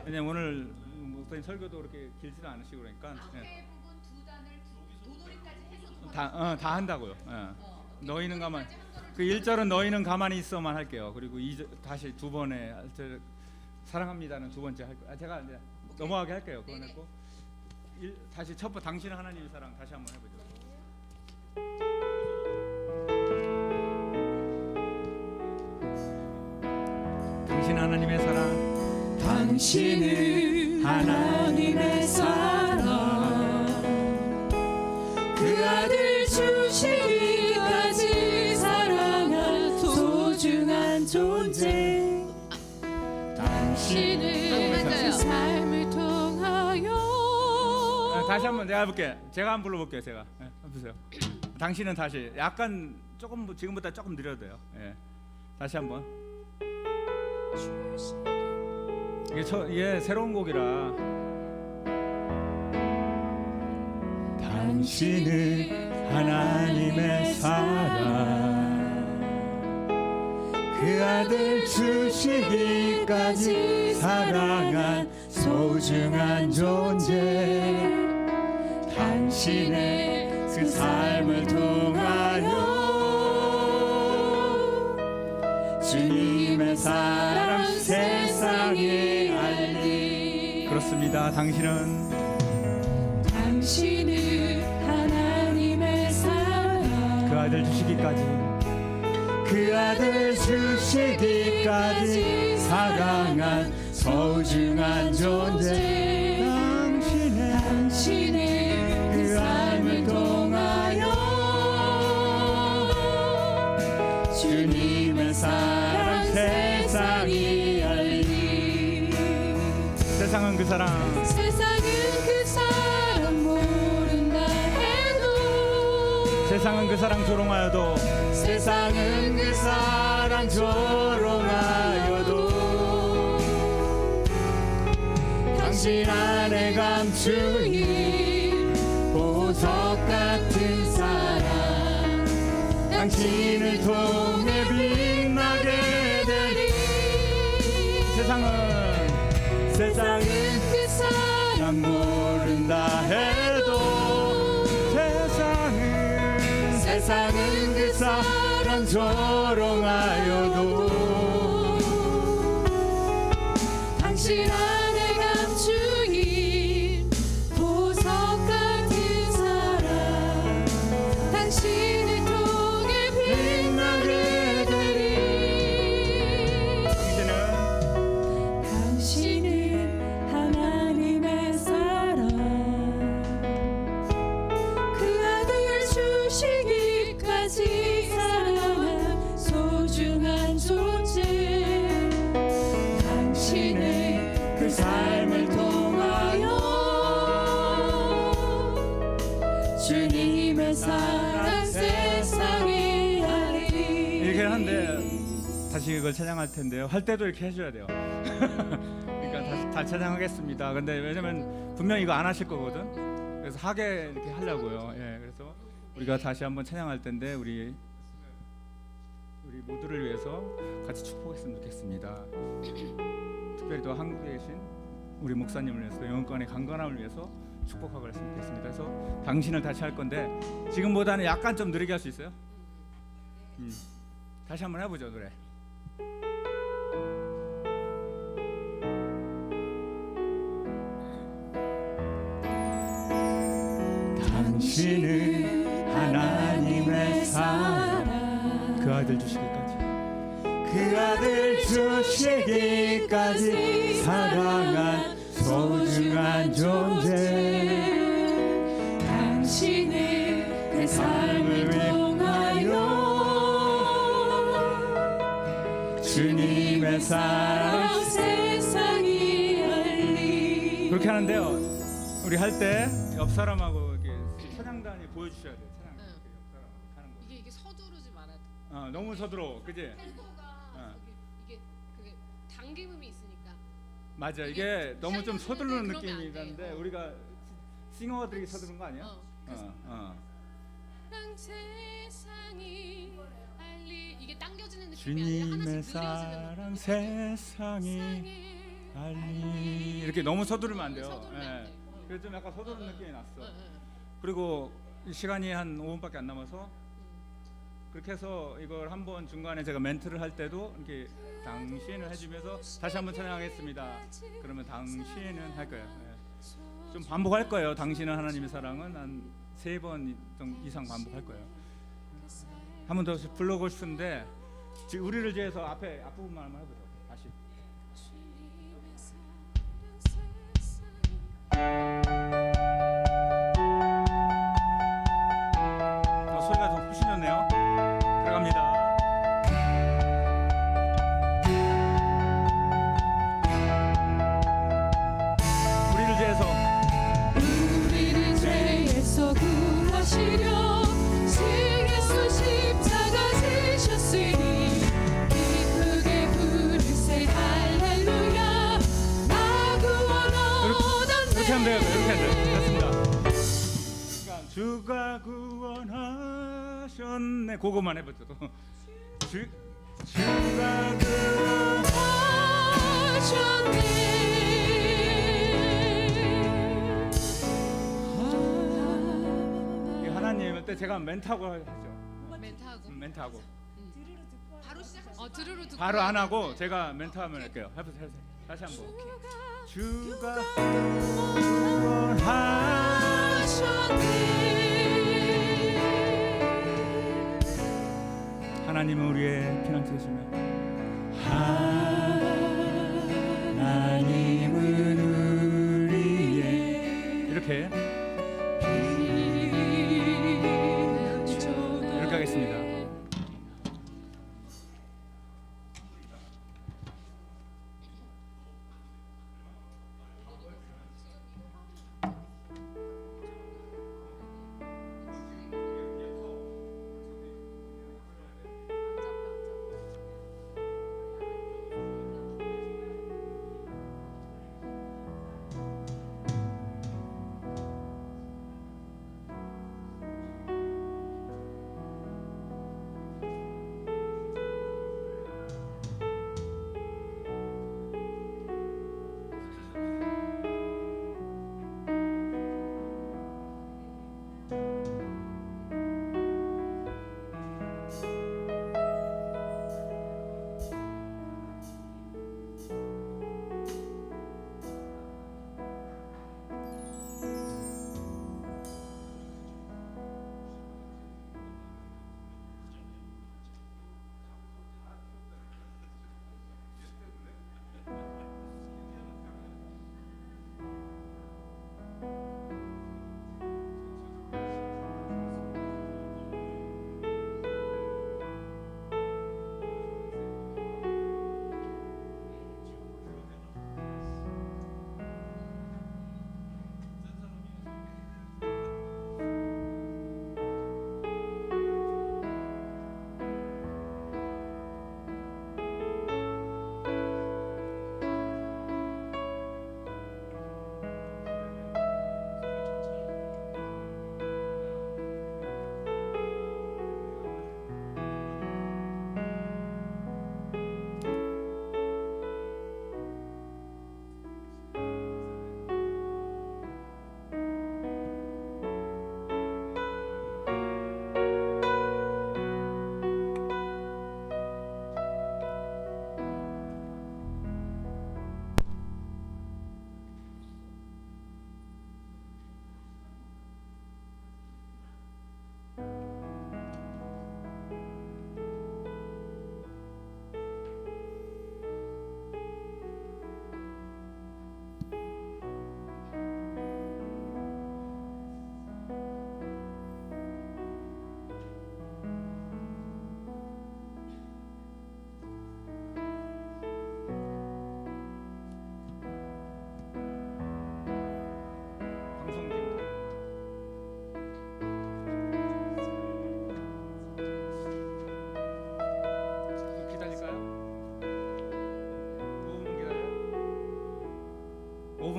왜냐면 오늘 목사님 설교도 그렇게 길지도 않으시고 그러니까 앞에 부분 두 단을 도놀이까지 해서 다 한다고요. 너희는 가만 도놀이까지 한 거를 그 1절은 너희는 가만히 있어만 할게요. 그리고 다시 두 번에 사랑합니다는 두 번째 할 거예요. 제가 이제 넘어가게 할게요. 그건 했고 다시 첫 번 당신은 하나님의 사랑 다시 한번 해보죠. 당신 하나님의 사랑, 당신은 하나님의 사랑, 그 아들 주시기까지 사랑한 소중한 존재. 당신은 그 삶을 통하여. 다시 한번 내가 해볼게. 제가 한번 불러볼게요. 제가 한번 보세요. 당신은 다시 약간 조금 지금보다 조금 느려도 돼요. 다시 한번. 이게 새로운 곡이라. 당신은 하나님의 사랑, 그 아들 주시기까지 사랑한 소중한 존재. 당신의 그 삶을 통하여 주님의 사랑 세상에 알리. 그렇습니다. 당신은 하나님의 사랑, 그 아들 주시기까지 사랑한 소중한 존재. 당신의 그 삶을 통하여 주님의 사랑 세상이 알리. 세상은 그 사랑 모른다 해도, 세상은 그 사랑 조롱하여도, 세상은 그 사랑 조롱하여도 당신 안에 감추인 보석 같은 사랑, 당신을 통해 빛나게 되리. 세상은 그 사랑 모른다 해도, 세상은 그 사랑 조롱하여도 당신 안에 감추인 보석 같은 사랑, 당신을 통해 빛나게 되리. 당신은 하나님의 사랑, 그 아들 주시기까지 사랑한 소중한 존재. 당신의 그 삶을 통하여 주님의 사랑 세상에 알리. 이렇게 하는데 다시 이걸 찬양할 텐데요. 할 때도 이렇게 해줘야 돼요. 그러니까 다시 찬양하겠습니다. 근데 왜냐면 분명 이거 안 하실 거거든. 그래서 하게 이렇게 하려고요. 그래서 우리가 다시 한번 찬양할 텐데 우리 모두를 위해서 같이 축복했으면 좋겠습니다. 특별히 또 한국에 계신 우리 목사님을 위해서, 영혼권의 강건함을 위해서 축복하고 했으면 좋겠습니다. 그래서 당신을 다시 할 건데 지금보다는 약간 좀 느리게 할 수 있어요? 다시 한번 해보죠. 노래. 당신은 하나님의 사랑, 그 아들 주시기까지 사랑한 소중한 존재. 당신의 그 삶을 통하여 주님의 사랑 세상이 알리. 그렇게 하는데요. 우리 할 때 옆 사람하고 이렇게 찬양단이 보여주셔야 돼요. 찬양 이렇게 옆 사람하고 하는 거. 이게 서두르지 말아야 돼. 너무 서둘러, 그지? 템포가 이게 그게 당김음이 있으니까. 맞아. 이게 너무 좀 서두르는 그러면 안 느낌이 돼. 나는데 우리가 싱어들이 서두르는 거 아니야? 세상이 알리. 이게 당겨지는 느낌이 아니라 주님의 하나씩 느려지는 사랑 느낌. 세상이 알리. 이렇게 너무 서두르면 안 돼요. 서두르면 안 돼. 그래서 좀 약간 서두른 느낌이 났어. 응, 응. 그리고 시간이 한 5분밖에 안 남아서 그렇게 해서 이걸 한번 중간에 제가 멘트를 할 때도 이렇게 당신을 해주면서 다시 한번 찬양하겠습니다. 그러면 당신은 할 거예요. 좀 반복할 거예요. 당신은 하나님의 사랑은 한 3번 이상 반복할 거예요. 한 번 더 불러보고 싶은데 지금 우리를 위해서 앞부분만 한번 해보죠. 다시. 소리가 더 훨씬 좋네요. 들어갑니다. 우리를 위해서 우리를 죄에서 구하시려 주께서 십자가 지셨으니 기쁘게 부르세 할렐루야 나 구원 얻었네. 이렇게 하면 돼요. 이렇게 하면 돼요. 됐습니다. 그러니까 주가 구원하셨네. 그거만 해보죠. 주가 구원 하나님 때 제가 멘트하고 하죠. 멘트하고. 멘트하고 바로 시작. 들으러 듣고. 바로 안 하고 제가 멘트하면 할게요. 해보세요. 다시 한번. 주가 하나님은 우리의 피난처시며 하나님은 우리의 이렇게 하겠습니다.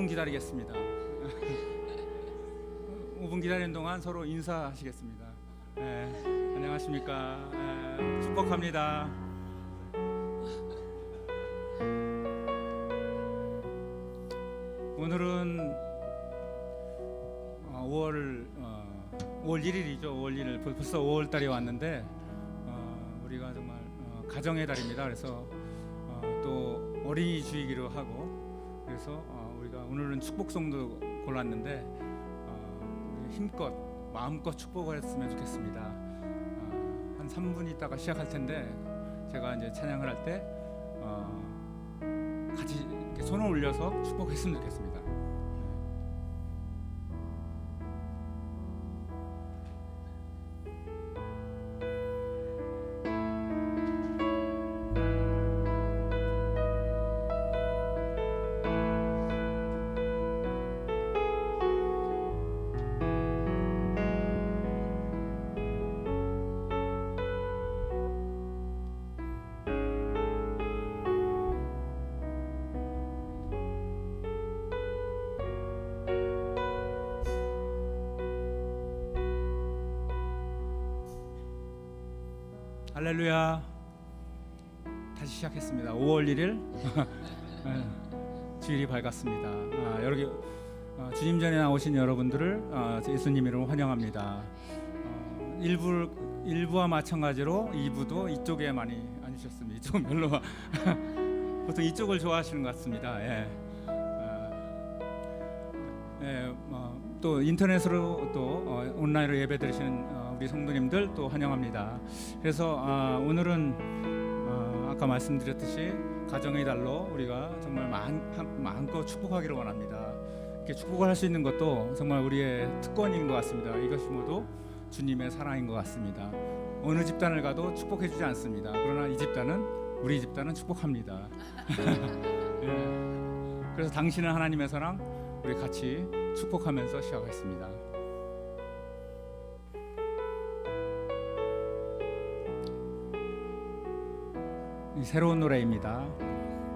기다리겠습니다. 5분 기다리는 동안 서로 인사하시겠습니다. 네, 안녕하십니까. 네, 축복합니다. 오늘은 5월 1일이죠. 5월 1일 벌써 5월 달이 왔는데 우리가 정말 가정의 달입니다. 그래서 또 어린이 주이기로 하고 그래서 우리가 오늘은 축복송도 골랐는데 우리 힘껏 마음껏 축복을 했으면 좋겠습니다. 한 3분 있다가 시작할 텐데 제가 이제 찬양을 할 때 같이 이렇게 손을 올려서 축복했으면 좋겠습니다. 할렐루야. 다시 시작했습니다. 5월 1일 주일이 밝았습니다. 여기 주님 전에 나오신 여러분들을 예수님 이름으로 환영합니다. 1부와 마찬가지로 2부도 이쪽에 많이 앉으셨습니다. 이쪽은 별로 보통 이쪽을 좋아하시는 것 같습니다. 또 인터넷으로 또 온라인으로 예배드리시는 우리 성도님들 또 환영합니다. 그래서 오늘은 아까 말씀드렸듯이 가정의 달로 우리가 정말 마음껏 축복하기를 원합니다. 이렇게 축복을 할 수 있는 것도 정말 우리의 특권인 것 같습니다. 이것이 모두 주님의 사랑인 것 같습니다. 어느 집단을 가도 축복해주지 않습니다. 그러나 이 집단은 우리 집단은 축복합니다. 그래서 당신은 하나님의 사랑 우리 같이 축복하면서 시작하겠습니다. 새로운 노래입니다.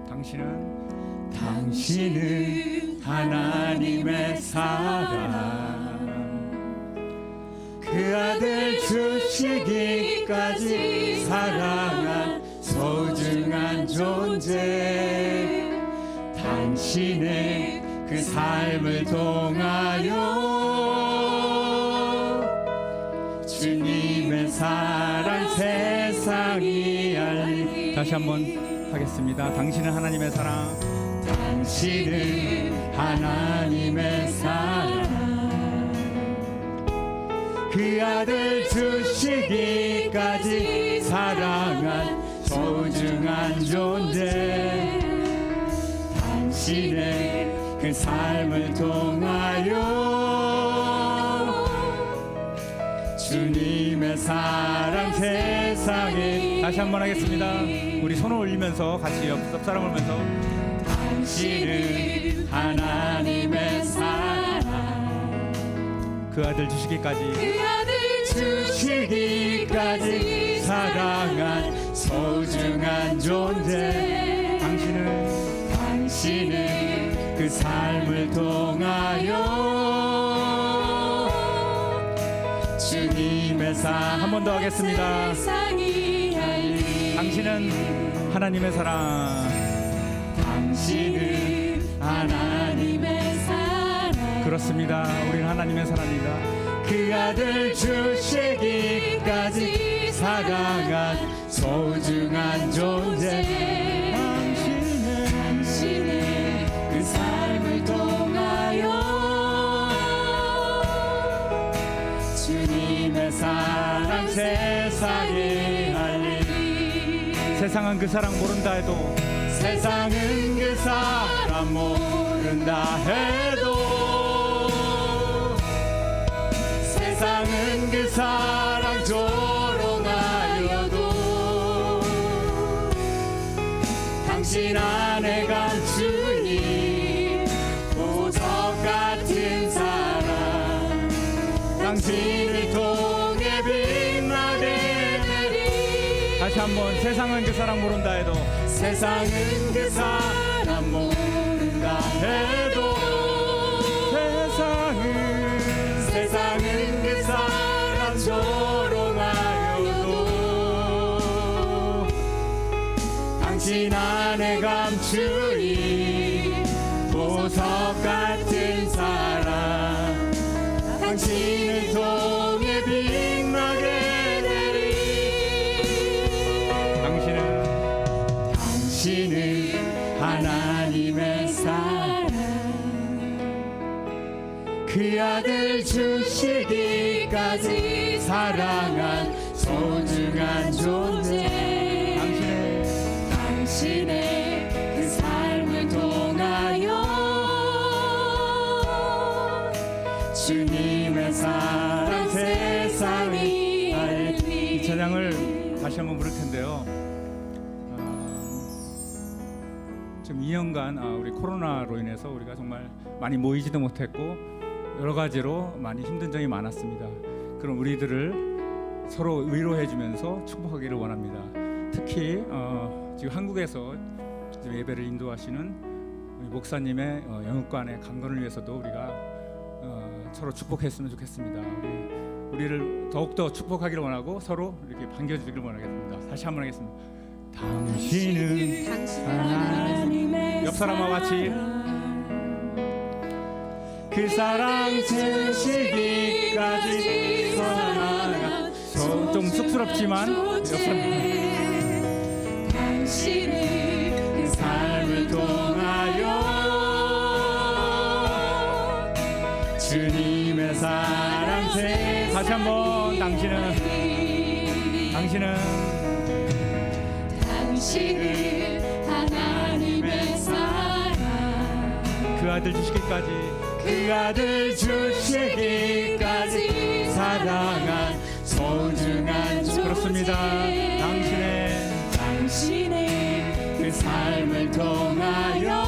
당신은 하나님의 사랑 그 아들 주시기까지 사랑한 소중한 존재 당신의 그 삶을 통하여 주님의 사랑 세상이 알리. 다시 한번 하겠습니다. 당신은 하나님의 사랑 당신은 하나님의 사랑 그 아들 주시기까지 사랑한 소중한 존재 당신의 그 삶을 통하여 주님의 사랑 세상에. 다시 한번 하겠습니다. 우리 손을 올리면서 같이 옆 사람 올면서 당신은 하나님의 사랑 그 아들 주시기까지 사랑한 소중한 존재 당신은 그 삶을 통하여 주님의 사랑. 한 번 더 하겠습니다. 당신은 하나님의 사랑 당신은 하나님의 사랑. 그렇습니다. 우리는 하나님의 사랑입니다. 그 아들 주시기까지 사랑한 소중한 존재 당신의 그 삶을 통하여 주님의 사랑 세상에 알리. 세상은 그 사랑 모른다 해도 세상은 그 사랑 모른다 해도 세상은 그 사랑 조롱하여도 당신 안에 감추니 보석 같은 사랑 당신을 통해 빛나게 되리. 다시 한번 세상은 그 사랑 모른다 해도 세상은 그 사랑 모른다 해도 세상은 그 사랑 조롱하여도 당신 안에 감추리 보석 같은 사랑 당신을 통해 빛나게 되리. 당신은 하나님의 사랑 그 아들 주시기까지 사랑한 소중한 존재. 당신의 그 삶을 통하여 주님의 사랑 세상이 알리. 이 찬양을 다시 한번 부를 텐데요. 지금 2년간 우리 코로나로 인해서 우리가 정말 많이 모이지도 못했고 여러 가지로 많이 힘든 점이 많았습니다. 그럼 우리들을 서로 위로해주면서 축복하기를 원합니다. 특히 지금 한국에서 지금 예배를 인도하시는 우리 목사님의 영육관의 강건을 위해서도 우리가 서로 축복했으면 좋겠습니다. 우리를 더욱더 축복하기를 원하고 서로 이렇게 반겨주기를 원하겠습니다. 다시 한번 하겠습니다. 당신은 하나님의 옆 사람과 같이 그 사랑 주시기까지 사랑한 좀 쑥스럽지만 옆 사람 당신의 그 삶을 통하여 주님의 사랑 다시 한번 당신은 하나님의 사랑 그 아들 주시기까지 사랑한 소중한 존재. 그렇습니다. 당신의 그 삶을 통하여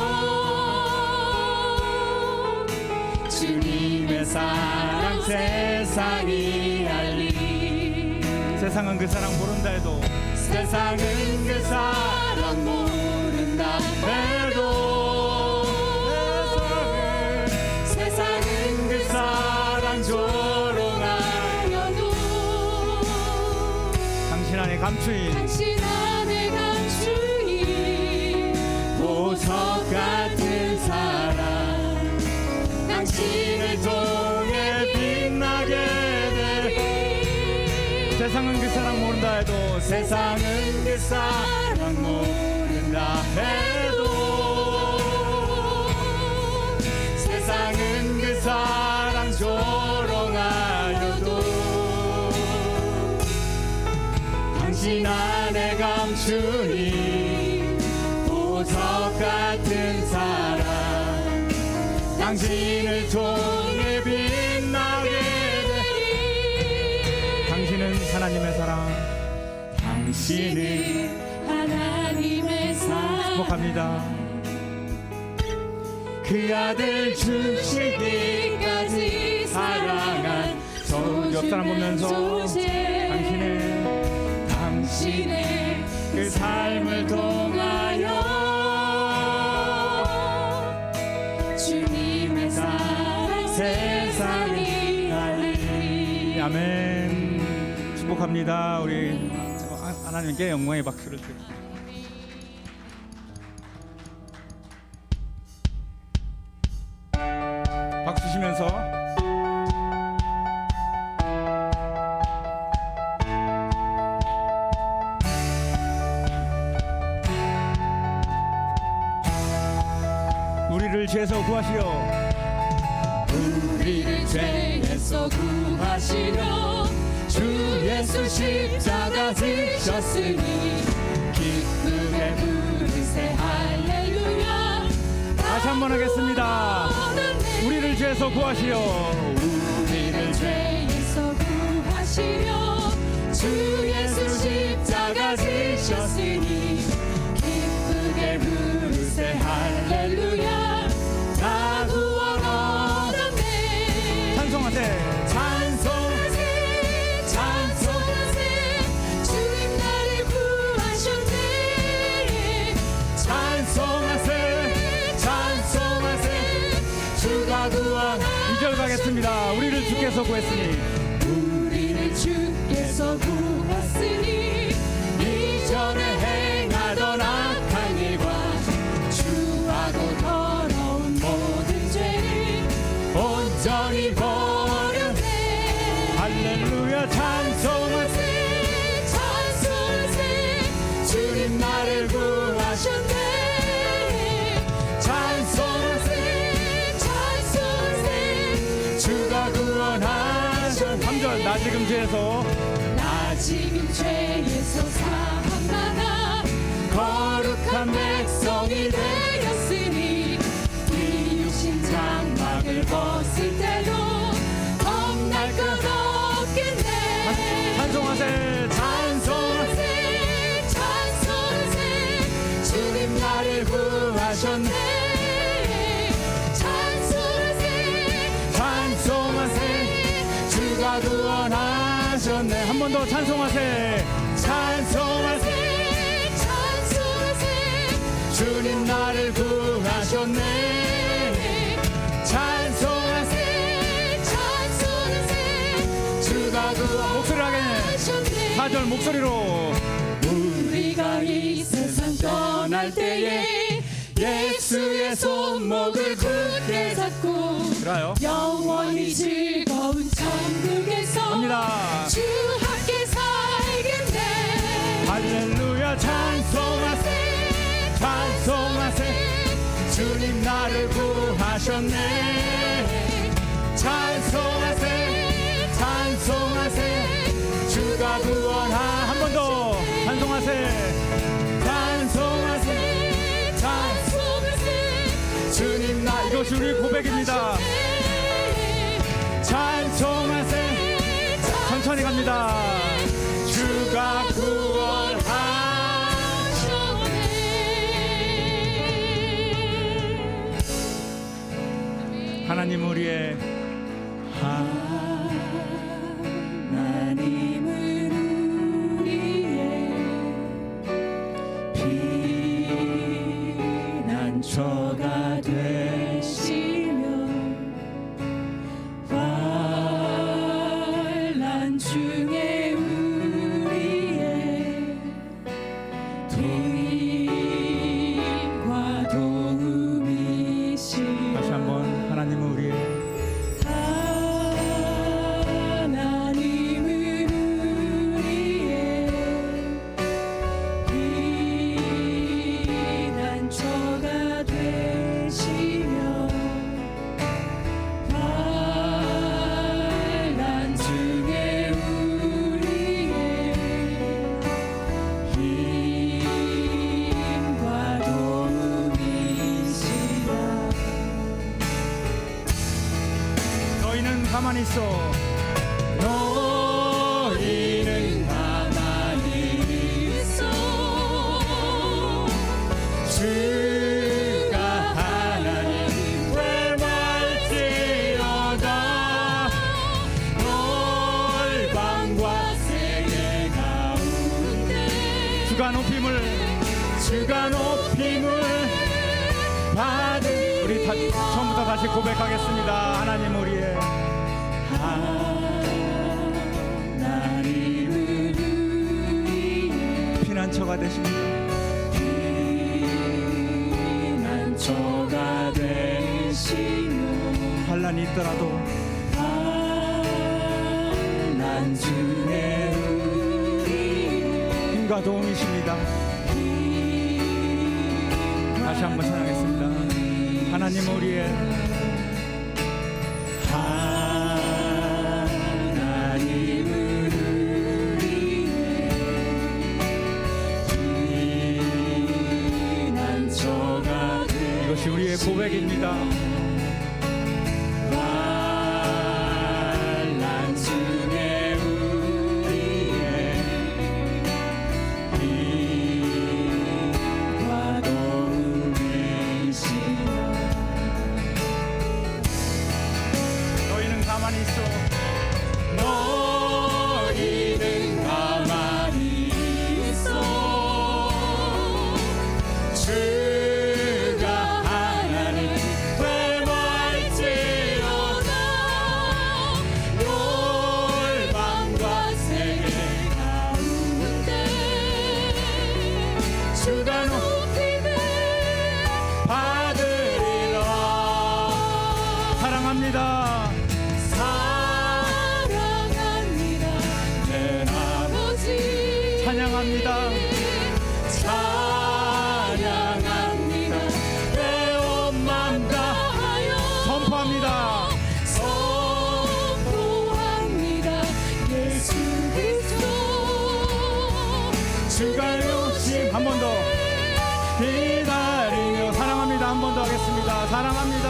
주님의 사랑 세상이 알리. 세상은 그 사랑 모른다 해도 세상은 그 사랑 조롱하여도 당신 안에 감추인 보석 같은 사랑 당신을 통해 빛나게 되리. 세상은 그 사랑 모른다 해도 세상은 그 사랑 조롱하여도 당신 안에 감추인 보석 같은 사랑 당신을 통해 빛나게 되리. 당신은 하나님의 사랑 하나님의 사랑 축복합니다. 그 아들 주시기까지 사랑한 옆 사람 보면서 당신의 그 삶을 통하여 주님의 사랑 세상이 알리. 아멘. 축복합니다. 우리 하나님께 영광의 박수를 드립니다. 박수 주시면서 우리를 죄에서 구하시려 주 예수 십자가 지셨으니 기쁘게 부르세 할렐루야. 다시 한번 하겠습니다. 우리를 죄에서 구하시려 주 예수 십자가 지셨으니 기쁘게 부르세 할렐루야. 나 구원 얻었네. 찬송하세 주님 나를 구하셨네. 찬송하세 주가 구원. 2절 가겠습니다. 우리를 주께서 구했으니 이전에 행하던 악한 일과 추하고 더러운 모든 나 지금 죄에서 나 지금 죄에서 사함받아 거룩한 백성이 되었으니 이 육신 장막을 벗을 때도 겁날 것 없겠네. 찬송하세 찬송하세 찬송하세 주님 나를 구하셨네. 찬송하세 찬송하세 주가 구원하셨네. 한 번 더 찬송하세 찬송하세 찬송하세 주님 나를 구하셨네. 찬송하세 찬송하세 주가 목소리 하게 구하셨네. 4절 목소리로 우리가 이 세상 떠날 때에 예수의 손목을 굳게 잡고 그래요 영원히 즐거운 천국에서 갑니다. 주 함께 살겠네. 할렐루야 찬송하세 찬송하세 주님 나를 구하셨네. 찬송하세 찬송하세 주가 구원하 한 번 더 찬송하세 찬송하세 찬송하세 주님 나 이것이 우리 고백입니다. 찬송하세 천천히 갑니다. 주가 구원하셨네. 하나님 우리의 하나님은 우리의 피난처가 되시며 환난 중에 우리의 도인과 도움이시며 다시 한번 하나님은 우리의 하나님은 우리의 피난처가 되시며 환난 중에 우리의 힘과 도움이시라. 너희는 가만히 있어 너희는 가만히 있어 주가 하나님 되말지어다. 열방과 세계 가운데 주가 높임을 받은 우리 처음부터 다시 고백하겠습니다. 하나님 우리의 하나님은 우리의 피난처가 되십니다. 피난처가 되시며 환난이 있더라도 환난 중에 우리의 힘과 도움이십니다. 다시 한번 찬양했습니다. 하나님 우리의 하나님은 우리의 피난처가 이것이 우리의 고백입니다. 환난 중에 우리의 힘과 도움이시라. 너희는 가만히 있어 너희는 가만히 있어 주가 하나님 되말지어다. 열방과 세계 가운데 주가 높임을 받으리라. 사랑합니다. 사랑합니다 내 아버지. 찬양합니다. 찬양합니다 내 온 마음 다하여 선포합니다. 선포합니다 사랑합니다.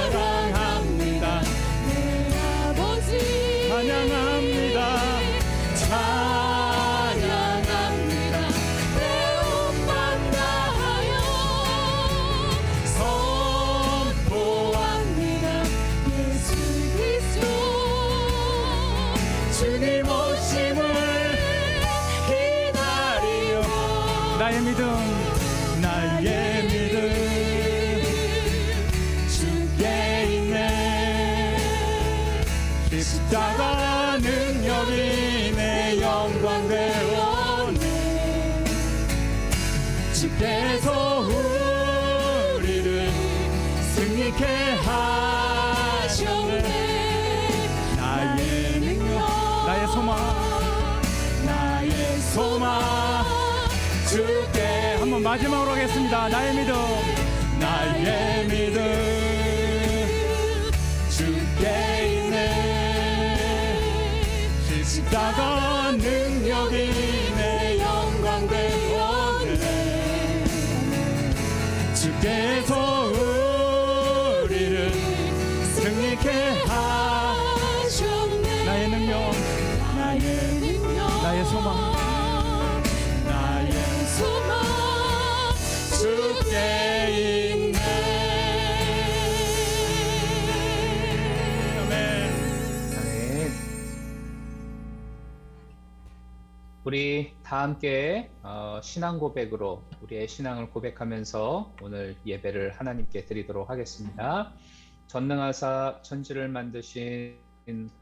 사랑합니다. 내 아버지 찬양합니다. 찬양합니다. 내 온맘 다하여 선포합니다. 예수 그리스도 주님 오심을 기다리며 나의 믿음 주께 있네. 십자가 능력이 내 영광 되었네. 주께서 우리를 승리케 하셨네. 나의 능력 나의 소망 나의 소망 주께 한번 마지막으로 하겠습니다. 나의 믿음 주께 있네. 십자가 능력이 내 영광 되었네. 주께서 우리를 승리케 하셨네. 나의 능력 나의 소망 나의 소망 주께 있네. 아멘. 아멘. 우리 다 함께 신앙 고백으로 우리의 신앙을 고백하면서 오늘 예배를 하나님께 드리도록 하겠습니다. 전능하사 천지를 만드신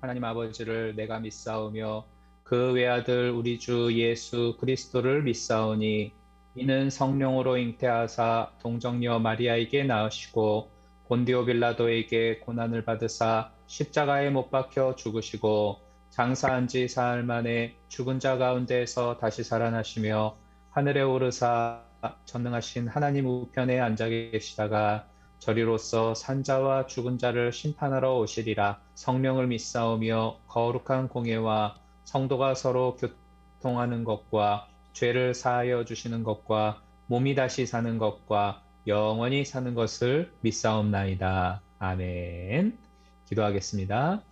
하나님 아버지를 내가 믿사오며 그 외아들 우리 주 예수 그리스도를 믿사오니 이는 성령으로 잉태하사 동정녀 마리아에게 낳으시고 본디오 빌라도에게 고난을 받으사 십자가에 못 박혀 죽으시고 장사한 지 사흘 만에 죽은 자 가운데에서 다시 살아나시며 하늘에 오르사 전능하신 하나님 우편에 앉아 계시다가 저리로서 산자와 죽은 자를 심판하러 오시리라. 성령을 믿사오며 거룩한 공예와 성도가 서로 교통하는 것과 죄를 사하여 주시는 것과 몸이 다시 사는 것과 영원히 사는 것을 믿사옵나이다. 아멘. 기도하겠습니다.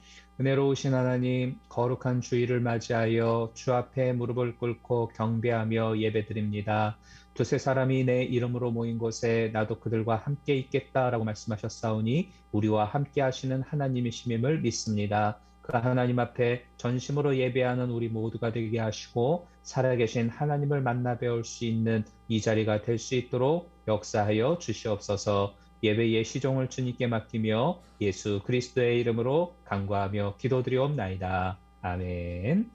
은혜로우신 하나님, 거룩한 주일을 맞이하여 주 앞에 무릎을 꿇고 경배하며 예배드립니다. 두세 사람이 내 이름으로 모인 곳에 나도 그들과 함께 있겠다라고 말씀하셨사오니 우리와 함께 하시는 하나님이심임을 믿습니다. 그 하나님 앞에 전심으로 예배하는 우리 모두가 되게 하시고 살아계신 하나님을 만나 배울 수 있는 이 자리가 될 수 있도록 역사하여 주시옵소서. 예배의 시종을 주님께 맡기며 예수 그리스도의 이름으로 간구하며 기도드리옵나이다. 아멘.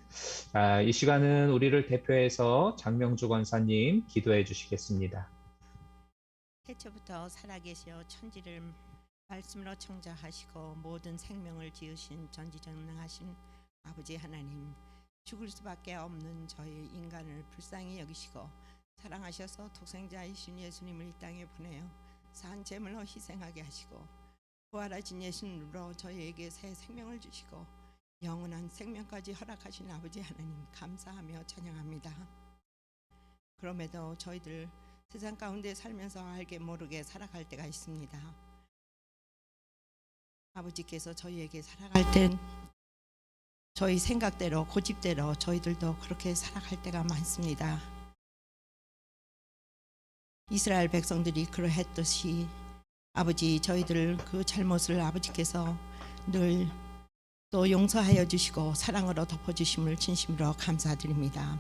이 시간은 우리를 대표해서 장명주 권사님 기도해 주시겠습니다. 태초부터 살아계시어 천지를 말씀으로 창조하시고 모든 생명을 지으신 전지전능하신 아버지 하나님, 죽을 수밖에 없는 저희 인간을 불쌍히 여기시고 사랑하셔서 독생자이신 예수님을 이 땅에 보내어 산 제물로 희생하게 하시고 부활하신 예수님으로 저희에게 새 생명을 주시고 영원한 생명까지 허락하신 아버지 하나님 감사하며 찬양합니다. 그럼에도 저희들 세상 가운데 살면서 알게 모르게 살아갈 때가 있습니다. 아버지께서 저희에게 살아갈 땐 저희 생각대로 고집대로 저희들도 그렇게 살아갈 때가 많습니다. 이스라엘 백성들이 그러했듯이 아버지 저희들 그 잘못을 아버지께서 늘 또 용서하여 주시고 사랑으로 덮어주심을 진심으로 감사드립니다.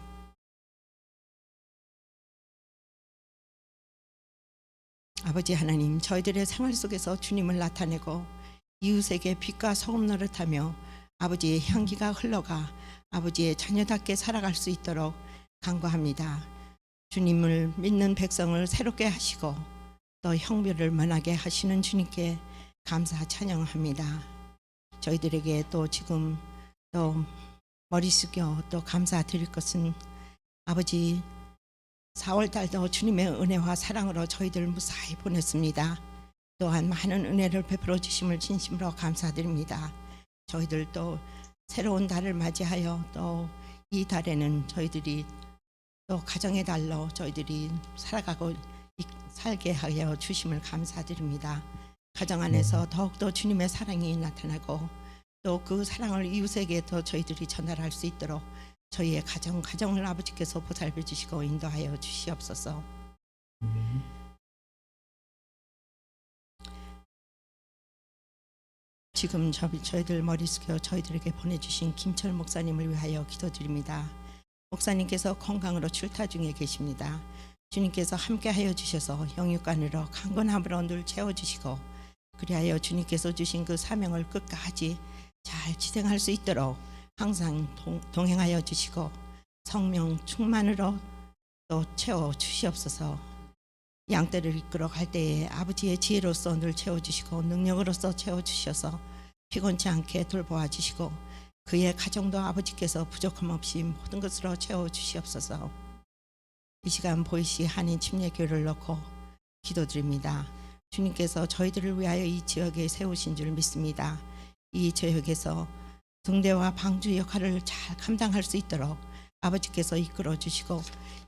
아버지 하나님, 저희들의 생활 속에서 주님을 나타내고 이웃에게 빛과 소금 노릇하며 아버지의 향기가 흘러가 아버지의 자녀답게 살아갈 수 있도록 간구합니다. 주님을 믿는 백성을 새롭게 하시고 또 형벌을 면하게 하시는 주님께 감사 찬양합니다. 저희들에게 또 지금 또 머리 숙여 또 감사드릴 것은 아버지 4월달도 주님의 은혜와 사랑으로 저희들 무사히 보냈습니다. 또한 많은 은혜를 베풀어 주심을 진심으로 감사드립니다. 저희들 또 새로운 달을 맞이하여 또 이 달에는 저희들이 또 가정의 달로 저희들이 살아가고 살게 하여 주심을 감사드립니다. 가정 안에서 더욱더 주님의 사랑이 나타나고 또 그 사랑을 이웃에게 더 저희들이 전달할 수 있도록 저희의 가정을 아버지께서 보살펴 주시고 인도하여 주시옵소서. 지금 저희들 머리 숙여 저희들에게 보내주신 김철 목사님을 위하여 기도드립니다. 목사님께서 건강으로 출타 중에 계십니다. 주님께서 함께하여 주셔서 영육간으로 강건함으로 늘 채워주시고 그리하여 주님께서 주신 그 사명을 끝까지 잘 지탱할 수 있도록 항상 동행하여 주시고 성령 충만으로 또 채워 주시옵소서. 양떼를 이끌어 갈 때에 아버지의 지혜로서 늘 채워주시고 능력으로서 채워주셔서 피곤치 않게 돌보아 주시고 그의 가정도 아버지께서 부족함 없이 모든 것으로 채워주시옵소서. 이 시간 보이시 한인 침례교회를 놓고 기도드립니다. 주님께서 저희들을 위하여 이 지역에 세우신 줄 믿습니다. 이 지역에서 등대와 방주 역할을 잘 감당할 수 있도록 아버지께서 이끌어 주시고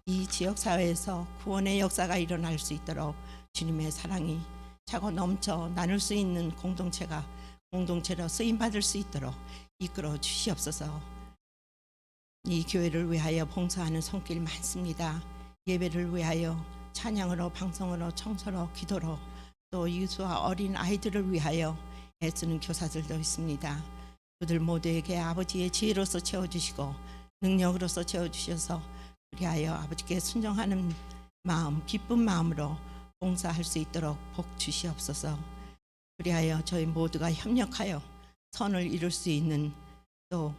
이 지역 사회에서 구원의 역사가 일어날 수 있도록 주님의 사랑이 차고 넘쳐 나눌 수 있는 공동체로 쓰임 받을 수 있도록 이끌어 주시옵소서. 이 교회를 위하여 봉사하는 손길 많습니다. 예배를 위하여 찬양으로 방송으로 청소로 기도로 또 유수와 어린 아이들을 위하여 애쓰는 교사들도 있습니다. 그들 모두에게 아버지의 지혜로서 채워주시고 능력으로서 채워주셔서 그리하여 아버지께 순종하는 마음, 기쁜 마음으로 봉사할 수 있도록 복 주시옵소서. 그리하여 저희 모두가 협력하여 선을 이룰 수 있는 또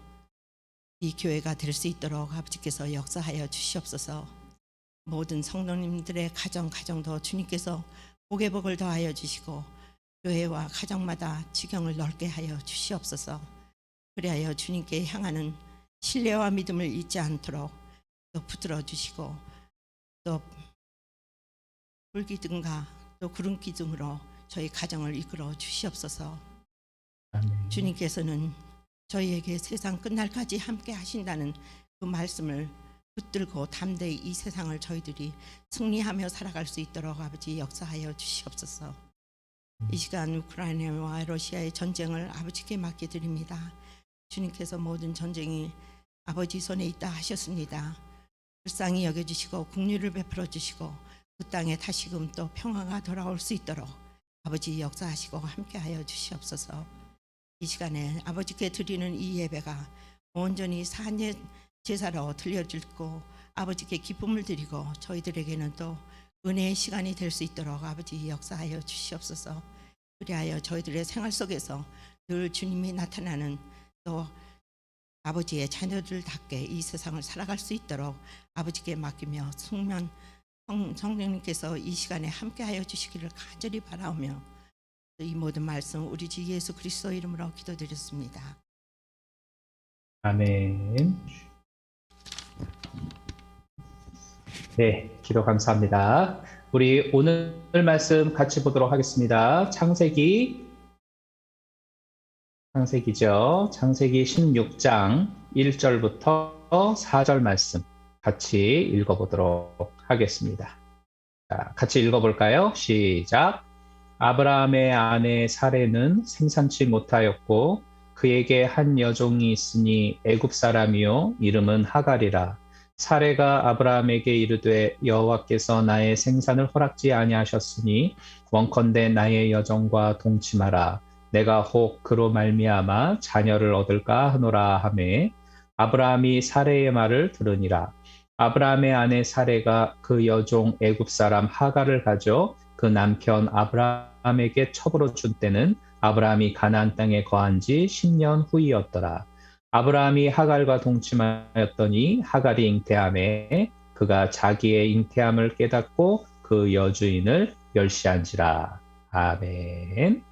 이 교회가 될 수 있도록 아버지께서 역사하여 주시옵소서. 모든 성도님들의 가정도 주님께서 복의 복을 더하여 주시고 교회와 가정마다 지경을 넓게 하여 주시옵소서. 그리하여 주님께 향하는 신뢰와 믿음을 잊지 않도록 또 붙들어 주시고 또 불기둥과 또 구름기둥으로 저희 가정을 이끌어 주시옵소서. 아멘. 주님께서는 저희에게 세상 끝날까지 함께 하신다는 그 말씀을 붙들고 담대히 이 세상을 저희들이 승리하며 살아갈 수 있도록 아버지 역사하여 주시옵소서. 이 시간 우크라이나와 러시아의 전쟁을 아버지께 맡겨드립니다. 주님께서 모든 전쟁이 아버지 손에 있다 하셨습니다. 불쌍히 여겨주시고 긍휼을 베풀어 주시고 그 땅에 다시금 또 평화가 돌아올 수 있도록 아버지 역사하시고 함께하여 주시옵소서. 이 시간에 아버지께 드리는 이 예배가 온전히 산예 제사로 들려주고 아버지께 기쁨을 드리고 저희들에게는 또 은혜의 시간이 될 수 있도록 아버지 역사하여 주시옵소서. 그리하여 저희들의 생활 속에서 늘 주님이 나타나는 또 아버지의 자녀들답게 이 세상을 살아갈 수 있도록 아버지께 맡기며 성령님께서 이 시간에 함께하여 주시기를 간절히 바라오며 이 모든 말씀 우리 주 예수 그리스도 이름으로 기도드렸습니다. 아멘. 네, 기도 감사합니다. 우리 오늘 말씀 같이 보도록 하겠습니다. 창세기죠. 창세기 16장 1절부터 4절 말씀 같이 읽어보도록 하겠습니다. 자, 같이 읽어볼까요? 시작. 아브라함의 아내 사레는 생산치 못하였고 그에게 한 여종이 있으니 애굽 사람이요 이름은 하갈이라. 사레가 아브라함에게 이르되 여호와께서 나의 생산을 허락지 아니하셨으니 원컨대 나의 여종과 동침하라. 내가 혹 그로 말미암아 자녀를 얻을까 하노라 하매 아브라함이 사레의 말을 들으니라. 아브라함의 아내 사레가 그 여종 애굽 사람 하갈을 가져 그 남편 아브라함에게 첩으로 준 때는 아브라함이 가나안 땅에 거한 지 10년 후이었더라. 아브라함이 하갈과 동침하였더니 하갈이 잉태하매 그가 자기의 잉태함을 깨닫고 그 여주인을 멸시한지라. 아멘.